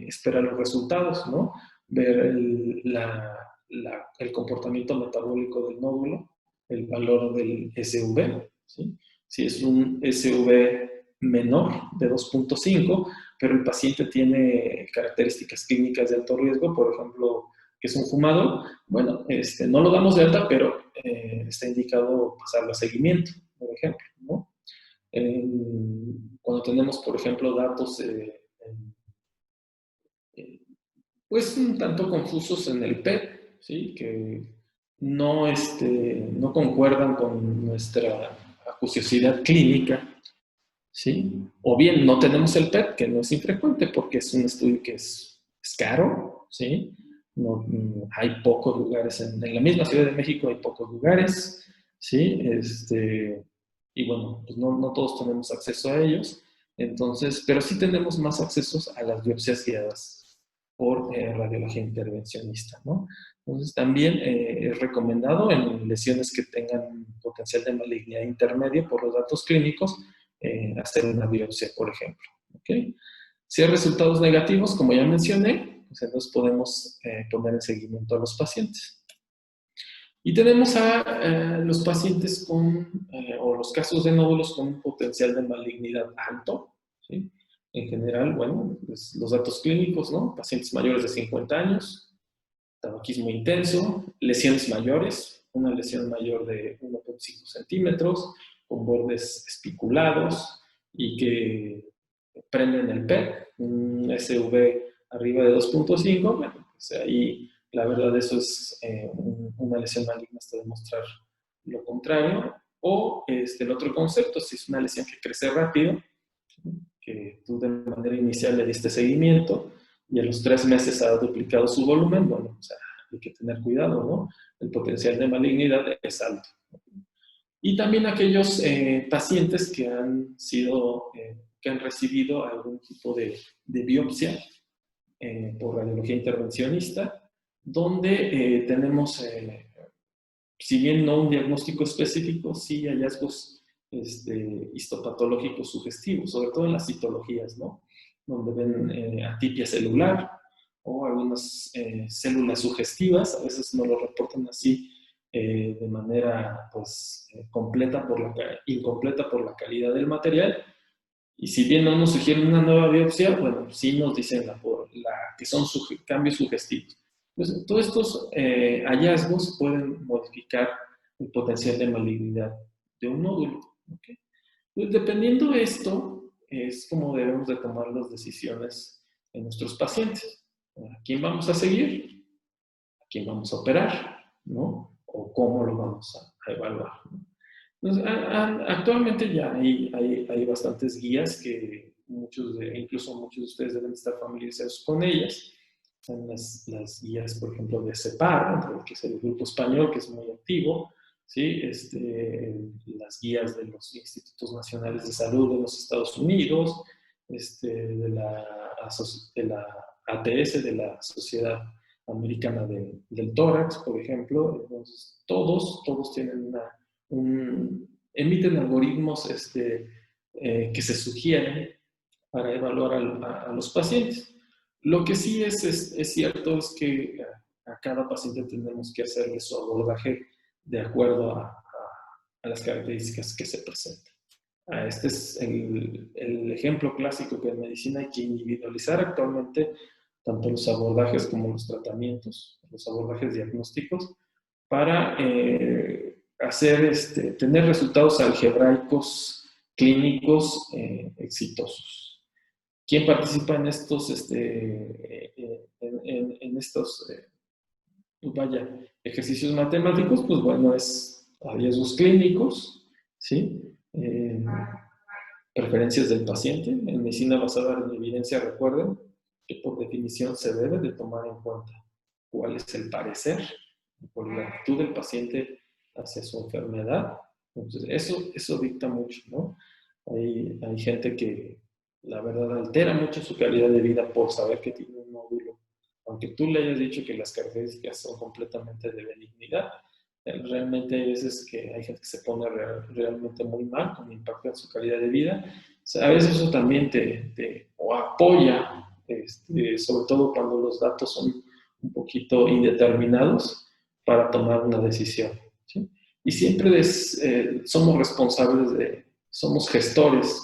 esperar los resultados, ¿no? Ver el comportamiento metabólico del nódulo, el valor del SV, ¿sí? Si es un SV menor de 2.5, pero el paciente tiene características clínicas de alto riesgo, por ejemplo, que es un fumador, bueno, no lo damos de alta, pero está indicado pasarlo a seguimiento, por ejemplo, ¿no? Cuando tenemos, por ejemplo, datos pues un tanto confusos en el PET, ¿sí?, que no concuerdan con nuestra acuciosidad clínica, ¿sí? O bien no tenemos el PET, que no es infrecuente porque es un estudio que es caro, ¿sí? Hay pocos lugares, en la misma Ciudad de México hay pocos lugares, ¿sí? Y bueno, pues no todos tenemos acceso a ellos, entonces, pero sí tenemos más accesos a las biopsias guiadas por radiología intervencionista, ¿no? Entonces también es recomendado en lesiones que tengan potencial de malignidad intermedia por los datos clínicos, hacer una biopsia, por ejemplo. ¿Okay? Si hay resultados negativos, como ya mencioné, pues entonces podemos poner en seguimiento a los pacientes. Y tenemos a los pacientes o los casos de nódulos con un potencial de malignidad alto, ¿sí? En general, bueno, pues los datos clínicos, ¿no? Pacientes mayores de 50 años, tabaquismo intenso, lesiones mayores, una lesión mayor de 1.5 centímetros, con bordes espiculados y que prenden el PET, un SV arriba de 2.5, bueno, pues ahí la verdad eso es una lesión maligna hasta demostrar lo contrario. O el otro concepto, si es una lesión que crece rápido, que tú de manera inicial le diste seguimiento y a los 3 meses ha duplicado su volumen, bueno, o sea, hay que tener cuidado, ¿no? El potencial de malignidad es alto. Y también aquellos pacientes que que han recibido algún tipo de biopsia por radiología intervencionista, donde tenemos, si bien no un diagnóstico específico, sí hallazgos histopatológicos sugestivos, sobre todo en las citologías, ¿no? Donde ven atipia celular o algunas células sugestivas, a veces no lo reportan así de manera pues, incompleta por la calidad del material. Y si bien no nos sugieren una nueva biopsia, bueno, sí nos dicen que son cambios sugestivos. Pues, todos estos hallazgos pueden modificar el potencial de malignidad de un nódulo. ¿Okay? Pues, dependiendo de esto, es como debemos de tomar las decisiones en nuestros pacientes. ¿A quién vamos a seguir? ¿A quién vamos a operar? ¿No? ¿O cómo lo vamos a evaluar? ¿No? Entonces, actualmente ya hay bastantes guías que incluso muchos de ustedes deben estar familiarizados con ellas. Son las guías, por ejemplo, de CEPAR, que es el grupo español, que es muy activo, ¿sí? Las guías de los Institutos Nacionales de Salud de los Estados Unidos, de la ATS, de la Sociedad Americana del Tórax, por ejemplo. Entonces, todos tienen emiten algoritmos que se sugieren para evaluar a los pacientes. Lo que sí es cierto es que a cada paciente tenemos que hacerle su abordaje de acuerdo a las características que se presentan. Este es el ejemplo clásico que en medicina hay que individualizar actualmente tanto los abordajes como los tratamientos, los abordajes diagnósticos, para tener resultados algebraicos clínicos exitosos. ¿Quién participa en estos, ejercicios matemáticos? Pues bueno, es hallazgos clínicos, ¿sí? Preferencias del paciente. En medicina basada en evidencia, recuerden que por definición se debe de tomar en cuenta cuál es el parecer por la actitud del paciente hacia su enfermedad. Entonces, eso dicta mucho, ¿no? Hay gente que, la verdad, altera mucho su calidad de vida por saber que tiene un nódulo. Aunque tú le hayas dicho que las características son completamente de benignidad, realmente hay veces que hay gente que se pone realmente muy mal, con impacto en su calidad de vida. O sea, a veces eso también te apoya, sobre todo cuando los datos son un poquito indeterminados, para tomar una decisión, ¿sí? Y siempre somos responsables somos gestores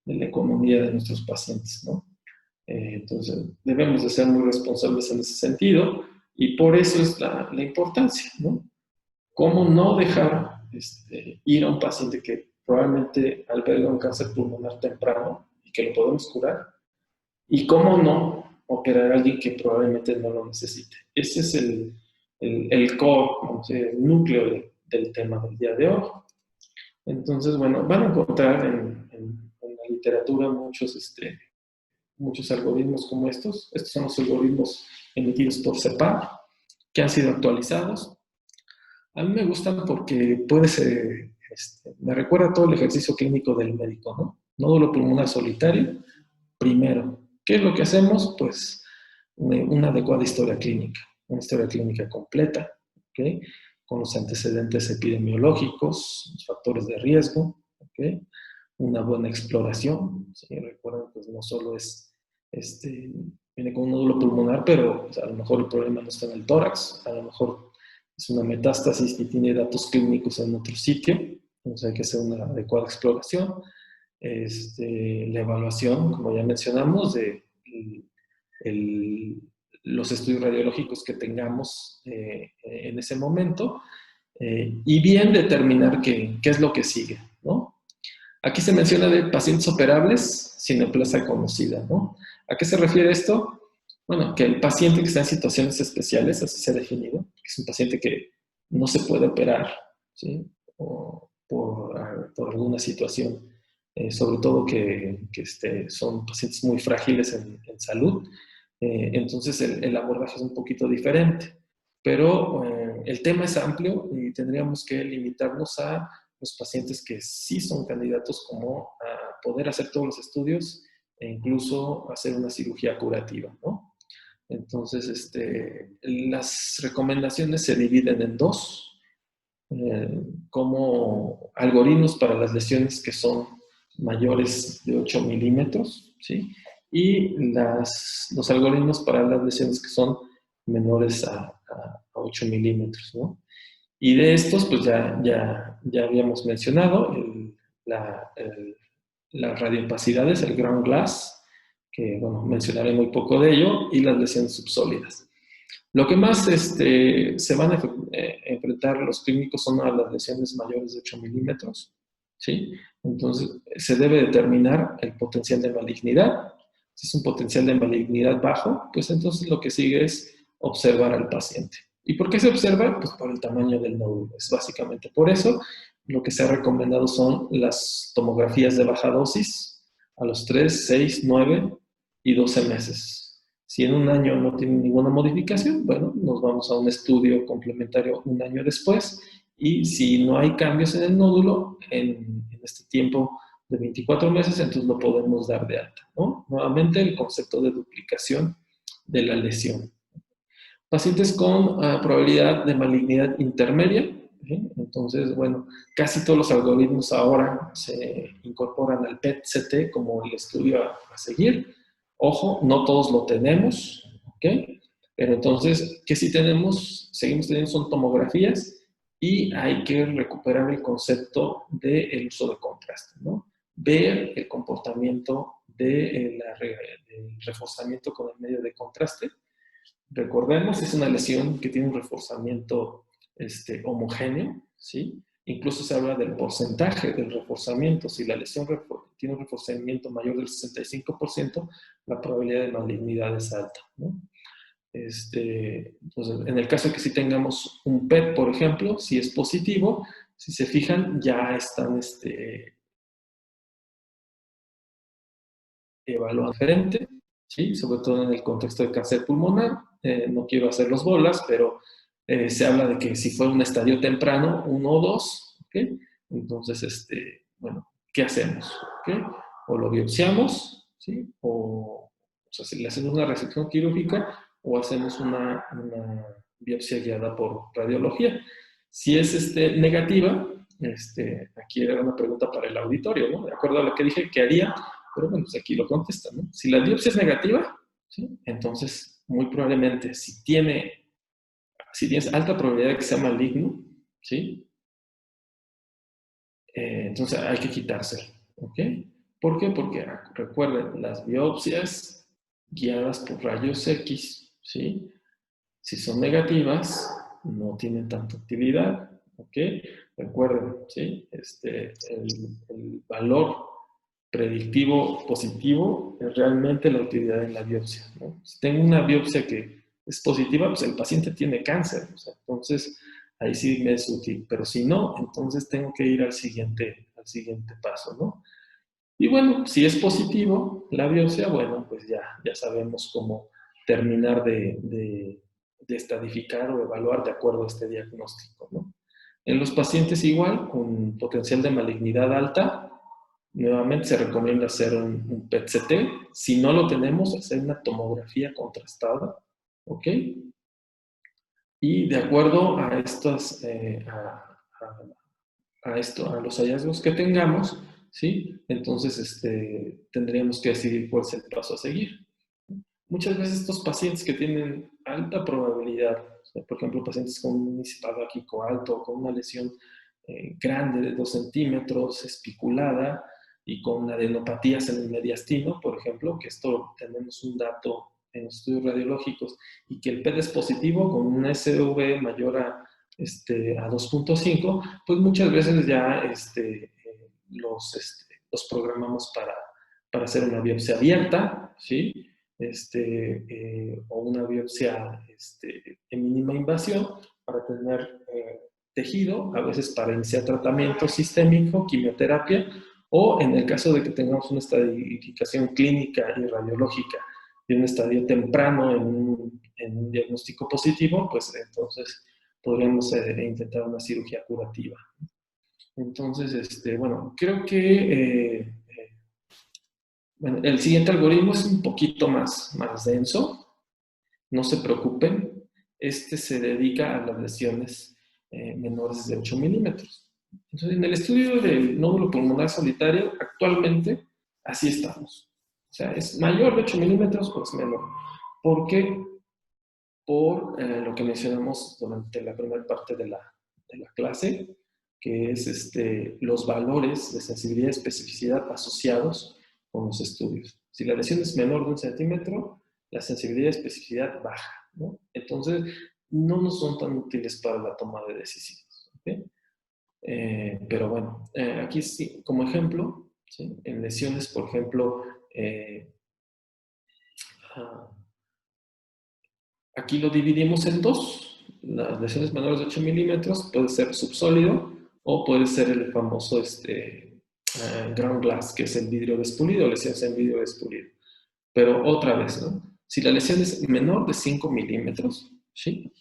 de la economía de nuestros pacientes, ¿no? Entonces, debemos de ser muy responsables en ese sentido, y por eso es la importancia, ¿no? ¿Cómo no dejar ir a un paciente que probablemente alberga un cáncer pulmonar temprano y que lo podemos curar? ¿Y cómo no operar a alguien que probablemente no lo necesite? Ese es el core, el núcleo del tema del día de hoy. Entonces, bueno, van a encontrar en la literatura muchos algoritmos como estos. Estos son los algoritmos emitidos por CEPAR, que han sido actualizados. A mí me gustan porque me recuerda todo el ejercicio clínico del médico, ¿no? Nódulo pulmonar solitario, primero. ¿Qué es lo que hacemos? Pues una adecuada historia clínica, una historia clínica completa, ¿okay? Con los antecedentes epidemiológicos, los factores de riesgo, ¿okay? Una buena exploración, ¿sí? Recuerden, pues no solo viene con un nódulo pulmonar, pero pues, a lo mejor el problema no está en el tórax, a lo mejor es una metástasis y tiene datos clínicos en otro sitio, entonces hay que hacer una adecuada exploración. La evaluación, como ya mencionamos, de los estudios radiológicos que tengamos en ese momento, y bien determinar qué es lo que sigue, ¿no? Aquí se menciona de pacientes operables sin neoplasia conocida, ¿no? ¿A qué se refiere esto? Bueno, que el paciente que está en situaciones especiales, así se ha definido, que es un paciente que no se puede operar, ¿sí? O por alguna situación, sobre todo que son pacientes muy frágiles en salud. Entonces el abordaje es un poquito diferente. Pero el tema es amplio y tendríamos que limitarnos a los pacientes que sí son candidatos como a poder hacer todos los estudios e incluso hacer una cirugía curativa, ¿no? Entonces, las recomendaciones se dividen en dos, como algoritmos para las lesiones que son mayores de 8 milímetros, ¿sí? Y los algoritmos para las lesiones que son menores a 8 milímetros, ¿no? Y de estos, pues ya habíamos mencionado las radiopacidades, el ground glass, que, bueno, mencionaré muy poco de ello, y las lesiones subsólidas. Lo que más se van a enfrentar los clínicos son a las lesiones mayores de 8 milímetros, ¿sí? Entonces, se debe determinar el potencial de malignidad. Si es un potencial de malignidad bajo, pues entonces lo que sigue es observar al paciente. ¿Y por qué se observa? Pues por el tamaño del nódulo. Es básicamente por eso. Lo que se ha recomendado son las tomografías de baja dosis a los 3, 6, 9 y 12 meses. Si en un año no tiene ninguna modificación, bueno, nos vamos a un estudio complementario un año después, y si no hay cambios en el nódulo en este tiempo de 24 meses, entonces lo podemos dar de alta, ¿no? Nuevamente el concepto de duplicación de la lesión. Pacientes con probabilidad de malignidad intermedia, ¿sí? Entonces, bueno, casi todos los algoritmos ahora se incorporan al PET-CT como el estudio a seguir. Ojo, no todos lo tenemos, ¿ok? Pero entonces, ¿qué sí tenemos? Seguimos teniendo son tomografías, y hay que recuperar el concepto del uso de contraste, ¿no? Ver el comportamiento del reforzamiento con el medio de contraste. Recordemos, es una lesión que tiene un reforzamiento homogéneo, ¿sí? Incluso se habla del porcentaje del reforzamiento. Si la lesión tiene un reforzamiento mayor del 65%, la probabilidad de malignidad es alta, ¿no? Entonces, en el caso de que si tengamos un PET, por ejemplo, si es positivo, si se fijan, ya están evaluando diferente, ¿sí? Sobre todo en el contexto de cáncer pulmonar. No quiero hacer los bolas, pero se habla de que si fue un estadio temprano, 1 o 2, ¿ok? Entonces, bueno, ¿qué hacemos? ¿Okay? O lo biopsiamos, ¿sí? O sea, si le hacemos una resección quirúrgica, o hacemos una biopsia guiada por radiología. Si es negativa, aquí era una pregunta para el auditorio, ¿no? De acuerdo a lo que dije que haría, pero bueno, pues aquí lo contestan, ¿no? Si la biopsia es negativa, ¿sí? Entonces, muy probablemente, si tienes alta probabilidad de que sea maligno, ¿sí? Entonces hay que quitárselo, ¿ok? ¿Por qué? Porque recuerden, las biopsias guiadas por rayos X, ¿sí? Si son negativas, no tienen tanta utilidad, ¿ok? Recuerden, ¿sí? El valor predictivo positivo es realmente la utilidad en la biopsia, ¿no? Si tengo una biopsia que es positiva, pues el paciente tiene cáncer, o sea, entonces ahí sí me es útil, pero si no, entonces tengo que ir al siguiente paso, ¿no? Y bueno, si es positivo la biopsia, bueno, pues ya sabemos cómo terminar de estadificar o evaluar de acuerdo a este diagnóstico, ¿no? En los pacientes igual, con potencial de malignidad alta, nuevamente se recomienda hacer un PET-CT. Si no lo tenemos, hacer una tomografía contrastada, ¿ok? Y de acuerdo a estos, a los hallazgos que tengamos, ¿sí? Entonces, tendríamos que decidir cuál es el paso a seguir. Muchas veces estos pacientes que tienen alta probabilidad, o sea, por ejemplo, pacientes con un índice patológico alto, con una lesión grande de 2 centímetros, espiculada, y con adenopatías en el mediastino, por ejemplo, que esto tenemos un dato en los estudios radiológicos, y que el PET es positivo con una SV mayor a 2.5, pues muchas veces ya los programamos para hacer una biopsia abierta, ¿sí? O una biopsia en mínima invasión para tener tejido, a veces para iniciar tratamiento sistémico, quimioterapia, o en el caso de que tengamos una estratificación clínica y radiológica un estadio temprano en un diagnóstico positivo, pues entonces podríamos intentar una cirugía curativa. Entonces, bueno, creo que bueno, el siguiente algoritmo es un poquito más denso. No se preocupen, este se dedica a las lesiones menores de 8 milímetros. Entonces, en el estudio del nódulo pulmonar solitario, actualmente, así estamos. O sea, es mayor de 8 milímetros o es menor. ¿Por qué? Por lo que mencionamos durante la primera parte de la clase, que es los valores de sensibilidad y especificidad asociados con los estudios. Si la lesión es menor de 1 centímetro, la sensibilidad y especificidad baja, ¿no? Entonces, no nos son tan útiles para la toma de decisiones. ¿Okay? Pero bueno, aquí sí, como ejemplo, ¿sí? En lesiones, por ejemplo, aquí lo dividimos en dos. Las lesiones menores de 8 milímetros puede ser subsólido o puede ser el famoso ground glass, que es el vidrio despulido, lesiones en vidrio despulido. Pero otra vez, ¿no? Si la lesión es menor de 5 milímetros, ¿sí?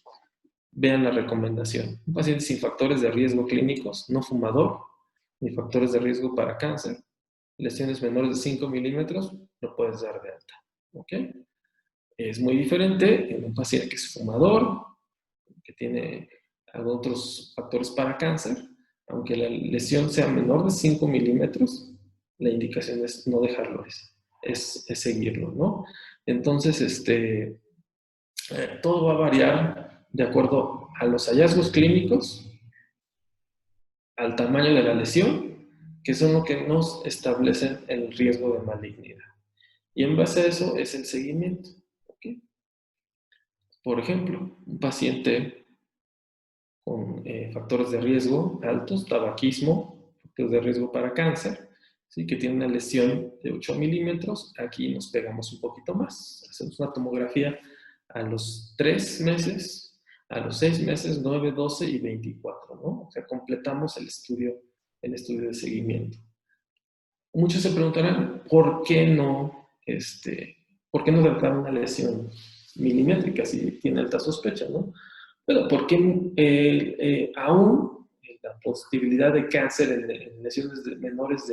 Vean la recomendación. Un paciente sin factores de riesgo clínicos, no fumador, ni factores de riesgo para cáncer. Lesiones menores de 5 milímetros, lo puedes dar de alta. ¿Ok? Es muy diferente en un paciente que es fumador, que tiene otros factores para cáncer. Aunque la lesión sea menor de 5 milímetros, la indicación es no dejarlo, es seguirlo, ¿no? Entonces, todo va a variar de acuerdo a los hallazgos clínicos, al tamaño de la lesión, que son lo que nos establecen el riesgo de malignidad. Y en base a eso es el seguimiento. ¿Okay? Por ejemplo, un paciente con factores de riesgo altos, tabaquismo, factores de riesgo para cáncer, ¿sí? Que tiene una lesión de 8 milímetros, aquí nos pegamos un poquito más. Hacemos una tomografía a los 3 meses, a los 6 meses, 9, 12 y 24, ¿no? O sea, completamos el estudio de seguimiento. Muchos se preguntarán, ¿por qué no trataron una lesión milimétrica si tiene alta sospecha, ¿no? Pero porque aún la posibilidad de cáncer en lesiones menores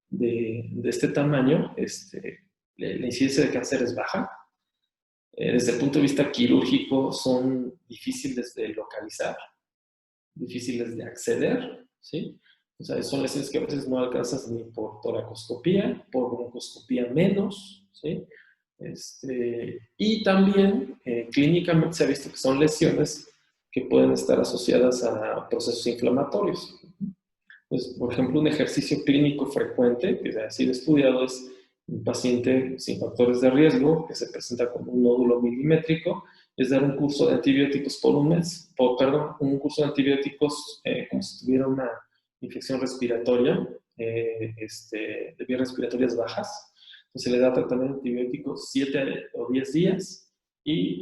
de este tamaño, la incidencia de cáncer es baja. Desde el punto de vista quirúrgico son difíciles de localizar, difíciles de acceder, ¿sí? O sea, son lesiones que a veces no alcanzas ni por toracoscopía, por broncoscopía menos, ¿sí? Y también clínicamente se ha visto que son lesiones que pueden estar asociadas a procesos inflamatorios. Pues, por ejemplo, un ejercicio clínico frecuente que ha sido estudiado es un paciente sin factores de riesgo que se presenta con un nódulo milimétrico, es dar un curso de antibióticos por un mes, un curso de antibióticos como si tuviera una infección respiratoria, de vías respiratorias bajas. Entonces se le da tratamiento antibiótico 7 o 10 días y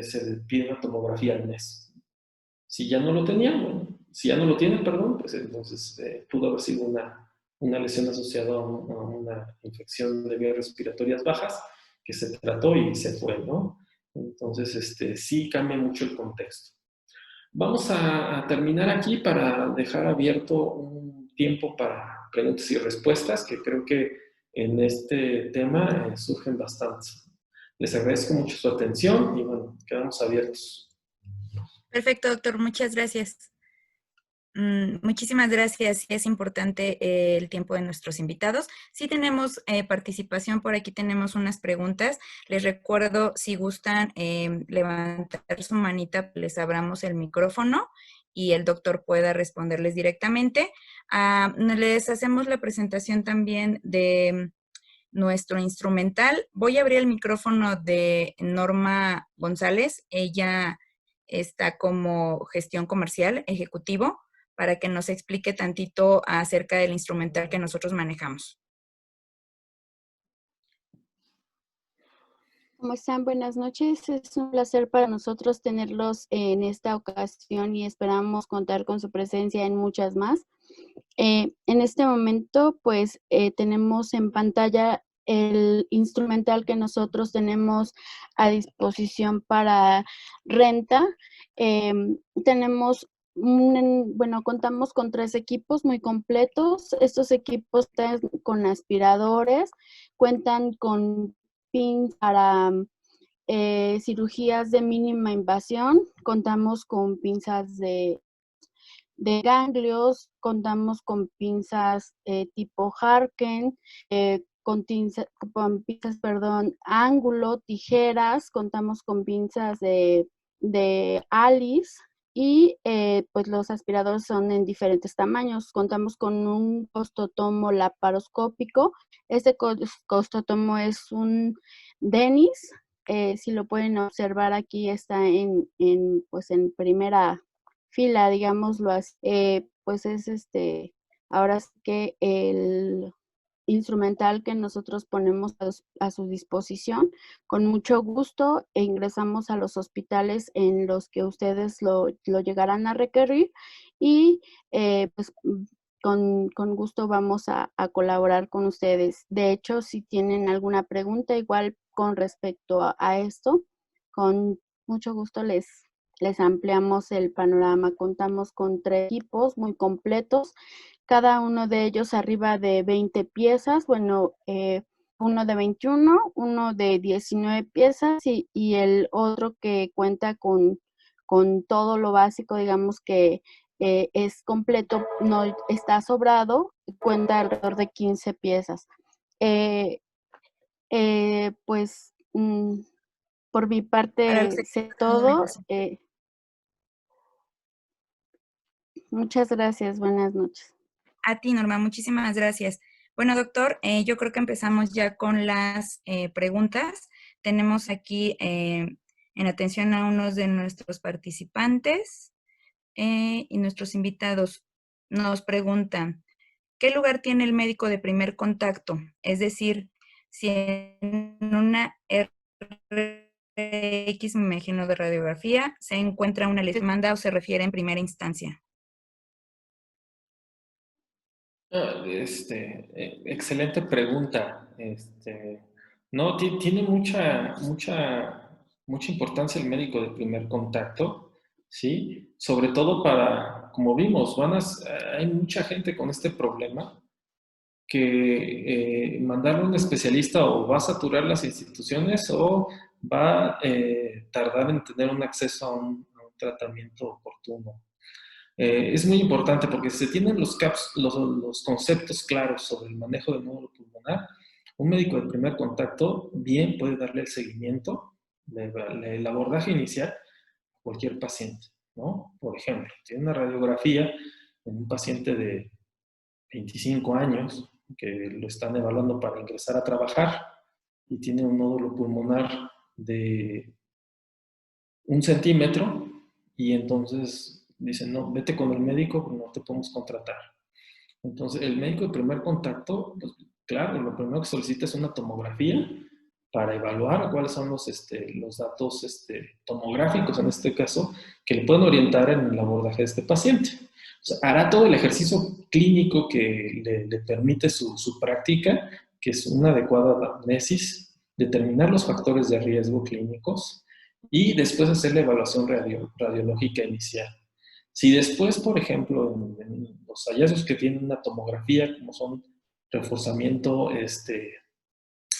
se le pide una tomografía al mes. Si ya no lo tienen, perdón, pues entonces pudo haber sido una lesión asociada a una infección de vías respiratorias bajas que se trató y se fue, ¿no? Entonces, sí cambia mucho el contexto. Vamos a terminar aquí para dejar abierto un tiempo para preguntas y respuestas, que creo que en este tema surgen bastantes. Les agradezco mucho su atención y bueno, quedamos abiertos. Perfecto, doctor. Muchas gracias. Muchísimas gracias. Sí, es importante el tiempo de nuestros invitados. Sí tenemos participación, por aquí tenemos unas preguntas. Les recuerdo, si gustan levantar su manita, les abramos el micrófono y el doctor pueda responderles directamente. Les hacemos la presentación también de nuestro instrumental. Voy a abrir el micrófono de Norma González. Ella está como gestión comercial ejecutivo, para que nos explique tantito acerca del instrumental que nosotros manejamos. ¿Cómo están? Buenas noches. Es un placer para nosotros tenerlos en esta ocasión y esperamos contar con su presencia en muchas más. En este momento, pues, tenemos en pantalla el instrumental que nosotros tenemos a disposición para renta. Tenemos contamos con 3 equipos muy completos. Estos equipos están con aspiradores, cuentan con pins para cirugías de mínima invasión, contamos con pinzas de ganglios, contamos con pinzas tipo Harken, con pinzas, ángulo, tijeras, contamos con pinzas de Alice y pues los aspiradores son en diferentes tamaños. Contamos con un costotomo laparoscópico. Este costotomo es un Denis. Si lo pueden observar aquí está pues en primera fila, digámoslo así. Pues es ahora sí que el instrumental que nosotros ponemos a su disposición. Con mucho gusto ingresamos a los hospitales en los que ustedes lo llegarán a requerir y pues con gusto vamos a colaborar con ustedes. De hecho, si tienen alguna pregunta igual con respecto a esto, con mucho gusto les ampliamos el panorama. Contamos con 3 equipos muy completos, cada uno de ellos arriba de 20 piezas, uno de 21, uno de 19 piezas y el otro que cuenta con todo lo básico, digamos que es completo, no está sobrado, cuenta alrededor de 15 piezas. Pues por mi Para la parte sé todo. segmentación. Muchas gracias, buenas noches. A ti, Norma, muchísimas gracias. Bueno, doctor, yo creo que empezamos ya con las preguntas. Tenemos aquí en atención a unos de nuestros participantes y nuestros invitados. Nos preguntan, ¿qué lugar tiene el médico de primer contacto? Es decir, si en una RX, me imagino, de radiografía, se encuentra una lesión, manda o se refiere en primera instancia. Excelente pregunta. No, tiene mucha importancia el médico de primer contacto, ¿sí? Sobre todo para, como vimos, hay mucha gente con este problema que mandarle a un especialista o va a saturar las instituciones o va a tardar en tener un acceso a un tratamiento oportuno. Es muy importante porque si se tienen los conceptos claros sobre el manejo del nódulo pulmonar, un médico de primer contacto bien puede darle el seguimiento, el abordaje inicial a cualquier paciente, ¿no? Por ejemplo, tiene una radiografía en un paciente de 25 años que lo están evaluando para ingresar a trabajar y tiene un nódulo pulmonar de 1 centímetro y entonces dicen, no, vete con el médico, no te podemos contratar. Entonces, el médico de primer contacto, pues, claro, lo primero que solicita es una tomografía para evaluar cuáles son los datos tomográficos, en este caso, que le pueden orientar en el abordaje de este paciente. O sea, hará todo el ejercicio clínico que le permite su práctica, que es una adecuada anamnesis, determinar los factores de riesgo clínicos y después hacer la evaluación radiológica inicial. Si después, por ejemplo, en los hallazgos que tienen una tomografía, como son reforzamiento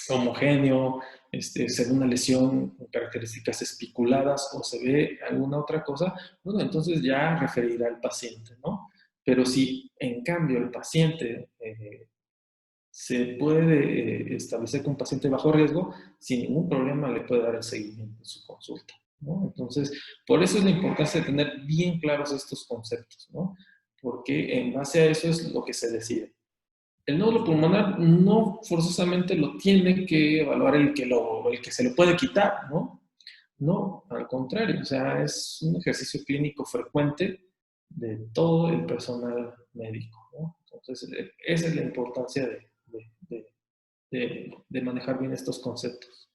homogéneo, se ve una lesión con características espiculadas o se ve alguna otra cosa, bueno, entonces ya referirá al paciente, ¿no? Pero si en cambio el paciente se puede establecer que un paciente bajo riesgo, sin ningún problema le puede dar el seguimiento en su consulta, ¿no? Entonces, por eso es la importancia de tener bien claros estos conceptos, ¿no? Porque en base a eso es lo que se decide. El nódulo pulmonar no forzosamente lo tiene que evaluar el que se le puede quitar, ¿no? No, al contrario, o sea, es un ejercicio clínico frecuente de todo el personal médico, ¿no? Entonces, esa es la importancia de manejar bien estos conceptos.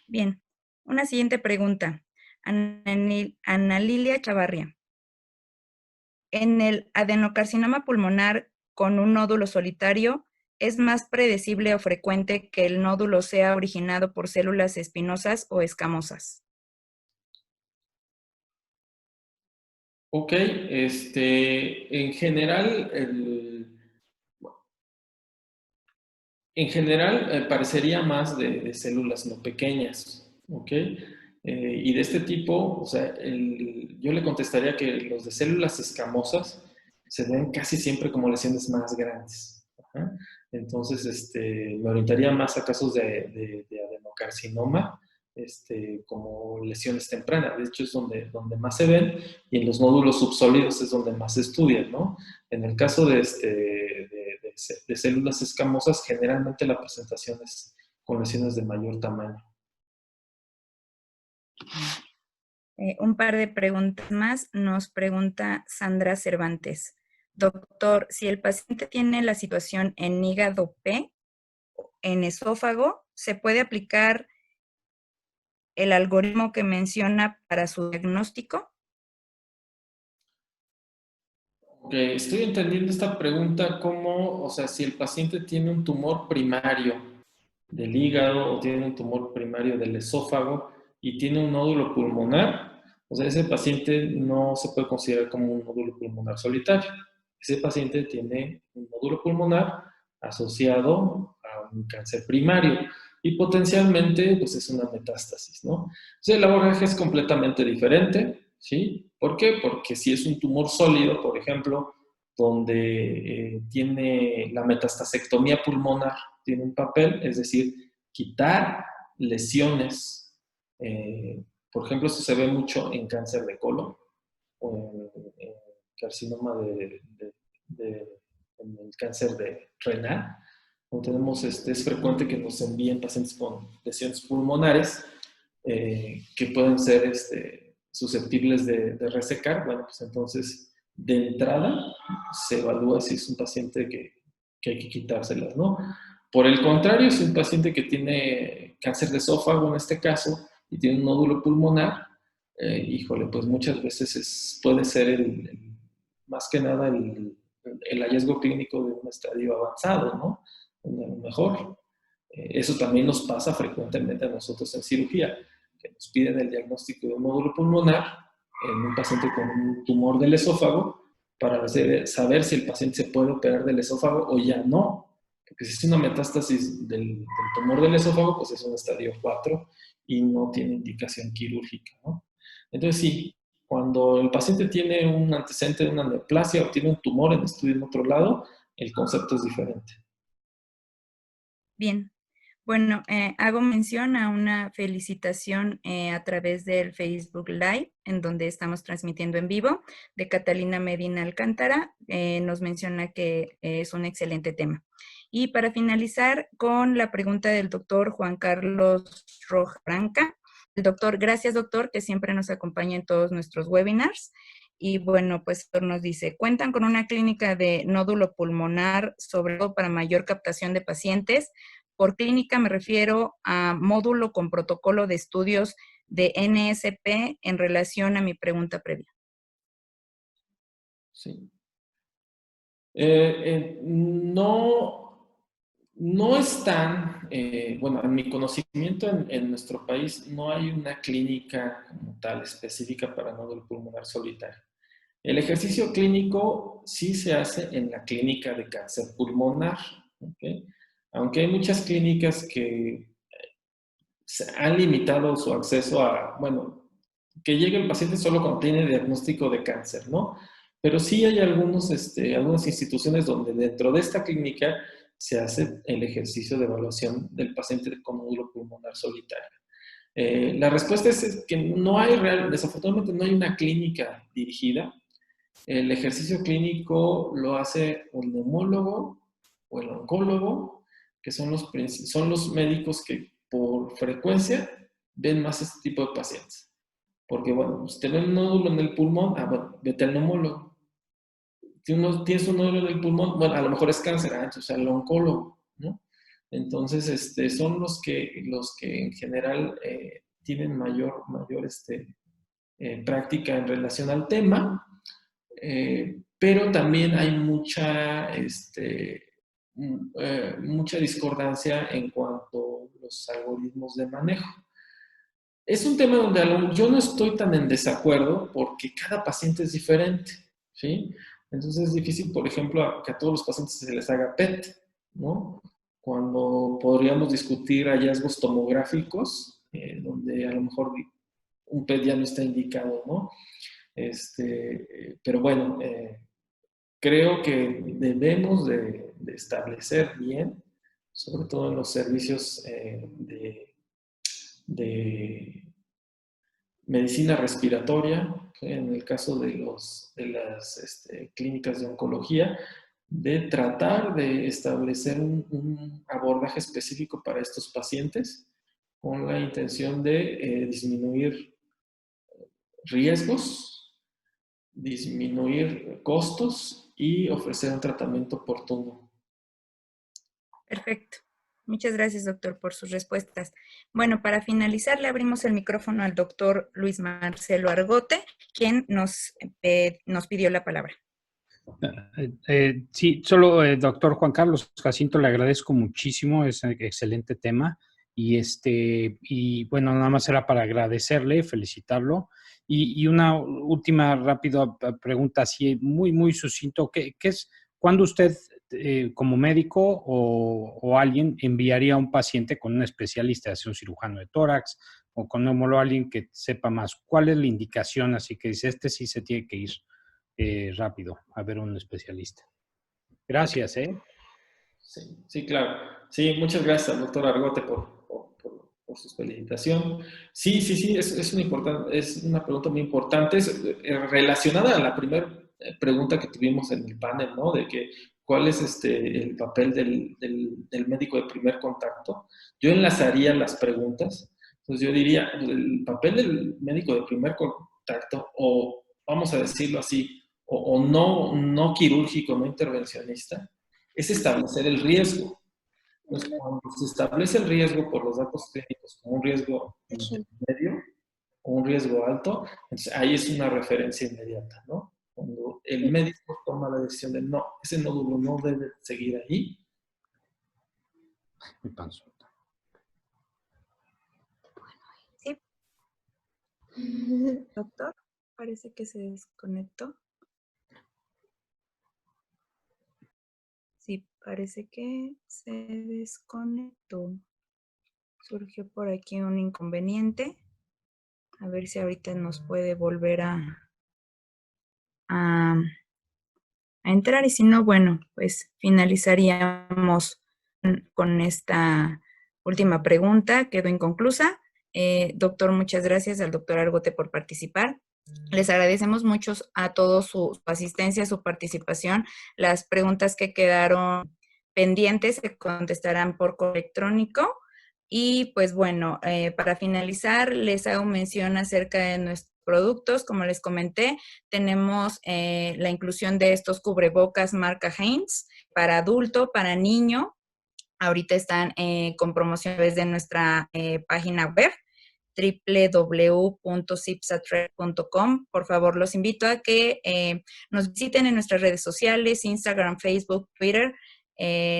Bien, una siguiente pregunta. Ana Lilia Chavarria. En el adenocarcinoma pulmonar con un nódulo solitario, ¿Es más predecible o frecuente que el nódulo sea originado por células espinosas o escamosas? Ok, en general, parecería más de células no pequeñas, ¿ok? Y de este tipo, o sea, yo le contestaría que los de células escamosas se ven casi siempre como lesiones más grandes. Ajá. Entonces, me orientaría más a casos de adenocarcinoma, como lesiones tempranas. De hecho, es donde más se ven, y en los nódulos subsólidos es donde más se estudian, ¿no? En el caso de células escamosas, generalmente la presentación es con lesiones de mayor tamaño. Un par de preguntas más. Nos pregunta Sandra Cervantes. Doctor, si el paciente tiene la situación en hígado P, en esófago, ¿se puede aplicar el algoritmo que menciona para su diagnóstico? Ok, estoy entendiendo esta pregunta como, o sea, si el paciente tiene un tumor primario del hígado o tiene un tumor primario del esófago y tiene un nódulo pulmonar, o sea, ese paciente no se puede considerar como un nódulo pulmonar solitario. Ese paciente tiene un nódulo pulmonar asociado a un cáncer primario y potencialmente pues es una metástasis, ¿no? Entonces el abordaje es completamente diferente, ¿sí? ¿Por qué? Porque si es un tumor sólido, por ejemplo, donde tiene la metastasectomía pulmonar, tiene un papel, es decir, quitar lesiones. Por ejemplo, esto se ve mucho en cáncer de colon o en carcinoma en el cáncer de renal. Tenemos, es frecuente que nos envíen pacientes con lesiones pulmonares que pueden ser susceptibles de resecar. Bueno, pues entonces de entrada se evalúa si es un paciente que hay que quitárselas, ¿no? Por el contrario, si es un paciente que tiene cáncer de esófago en este caso y tiene un nódulo pulmonar, híjole, pues muchas veces puede ser más que nada el hallazgo clínico de un estadio avanzado, ¿no? Mejor. Eso también nos pasa frecuentemente a nosotros en cirugía, que nos piden el diagnóstico de un nódulo pulmonar en un paciente con un tumor del esófago para saber si el paciente se puede operar del esófago o ya no. Porque si es una metástasis del tumor del esófago, pues es un estadio 4 y no tiene indicación quirúrgica, ¿no? Entonces sí, cuando el paciente tiene un antecedente de una neoplasia o tiene un tumor en estudio en otro lado, el concepto es diferente. Bien. Bueno, hago mención a una felicitación a través del Facebook Live, en donde estamos transmitiendo en vivo, de Catalina Medina Alcántara. Nos menciona que es un excelente tema. Y para finalizar con la pregunta del doctor Juan Carlos Roja Branca. El doctor, gracias doctor, que siempre nos acompaña en todos nuestros webinars. Y bueno, pues nos dice, ¿cuentan con una clínica de nódulo pulmonar, sobre todo para mayor captación de pacientes? Por clínica me refiero a módulo con protocolo de estudios de NSP en relación a mi pregunta previa. Sí. No están, bueno, en mi conocimiento en nuestro país no hay una clínica como tal específica para nódulo pulmonar solitario. El ejercicio clínico sí se hace en la clínica de cáncer pulmonar, ¿okay? Aunque hay muchas clínicas que se han limitado su acceso a, bueno, que llegue el paciente solo cuando tiene diagnóstico de cáncer, ¿no? Pero sí hay algunas instituciones donde dentro de esta clínica se hace el ejercicio de evaluación del paciente con nódulo pulmonar solitario. La respuesta es que no hay desafortunadamente no hay una clínica dirigida. El ejercicio clínico lo hace el neumólogo o el oncólogo, que son los médicos que por frecuencia ven más este tipo de pacientes. Porque, bueno, pues tener un nódulo en el pulmón, bueno, vete al neumólogo. Tienes un nódulo en el pulmón, bueno, a lo mejor es cáncer, entonces al oncólogo, ¿no? Entonces, son los que en general tienen mayor práctica en relación al tema, pero también hay mucha discordancia en cuanto a los algoritmos de manejo. Es un tema donde yo no estoy tan en desacuerdo porque cada paciente es diferente, ¿sí? Entonces es difícil, por ejemplo, que a todos los pacientes se les haga PET, ¿no? Cuando podríamos discutir hallazgos tomográficos, donde a lo mejor un PET ya no está indicado, ¿no? Pero bueno, creo que debemos de establecer bien, sobre todo en los servicios de medicina respiratoria, en el caso de las clínicas de oncología, de tratar de establecer un abordaje específico para estos pacientes con la intención de disminuir riesgos, disminuir costos y ofrecer un tratamiento oportuno. Perfecto. Muchas gracias, doctor, por sus respuestas. Bueno, para finalizar, le abrimos el micrófono al doctor Luis Marcelo Argote, quien nos pidió la palabra. Sí, solo, doctor Juan Carlos Jacinto, le agradezco muchísimo, es un excelente tema. Y bueno, nada más era para agradecerle, felicitarlo. Y una última rápida pregunta, así muy sucinto. ¿Cuándo usted, como médico o alguien, enviaría a un paciente con un especialista, ya sea un cirujano de tórax o con alguien que sepa más? ¿Cuál es la indicación? Así que dice, sí se tiene que ir rápido a ver un especialista. Gracias, Sí, claro. Sí, muchas gracias al doctor Argote por su felicitación. Sí, es una pregunta muy importante. Es relacionada a la primera pregunta que tuvimos en el panel, ¿no? De que cuál es el papel del médico de primer contacto. Yo enlazaría las preguntas. Entonces yo diría, el papel del médico de primer contacto, o vamos a decirlo así, o no quirúrgico, no intervencionista, es establecer el riesgo. Entonces, cuando se establece el riesgo por los datos clínicos como un riesgo medio o un riesgo alto, entonces ahí es una referencia inmediata, ¿no? Cuando el médico toma la decisión de no, ese nódulo no debe seguir ahí. Mi panzota. Sí. Doctor, parece que se desconectó. Sí, parece que se desconectó. Surgió por aquí un inconveniente. A ver si ahorita nos puede volver a entrar. Y si no, bueno, pues finalizaríamos con esta última pregunta. Quedó inconclusa. Doctor, muchas gracias al doctor Argote por participar. Les agradecemos mucho a todos su asistencia, su participación. Las preguntas que quedaron pendientes se contestarán por correo electrónico. Y pues bueno, para finalizar, les hago mención acerca de nuestros productos. Como les comenté, tenemos la inclusión de estos cubrebocas marca Heinz para adulto, para niño. Ahorita están con promoción desde nuestra página web www.cipsatrade.com. Por favor, los invito a que nos visiten en nuestras redes sociales, Instagram, Facebook, Twitter.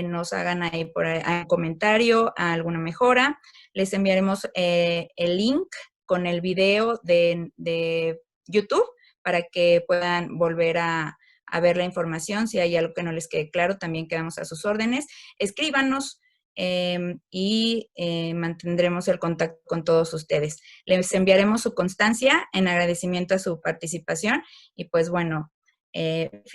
Nos hagan ahí por ahí un comentario, alguna mejora. Les enviaremos el link con el video de YouTube para que puedan volver a ver la información. Si hay algo que no les quede claro, también quedamos a sus órdenes. Escríbanos. Y mantendremos el contacto con todos ustedes. Les enviaremos su constancia en agradecimiento a su participación y pues bueno, finalmente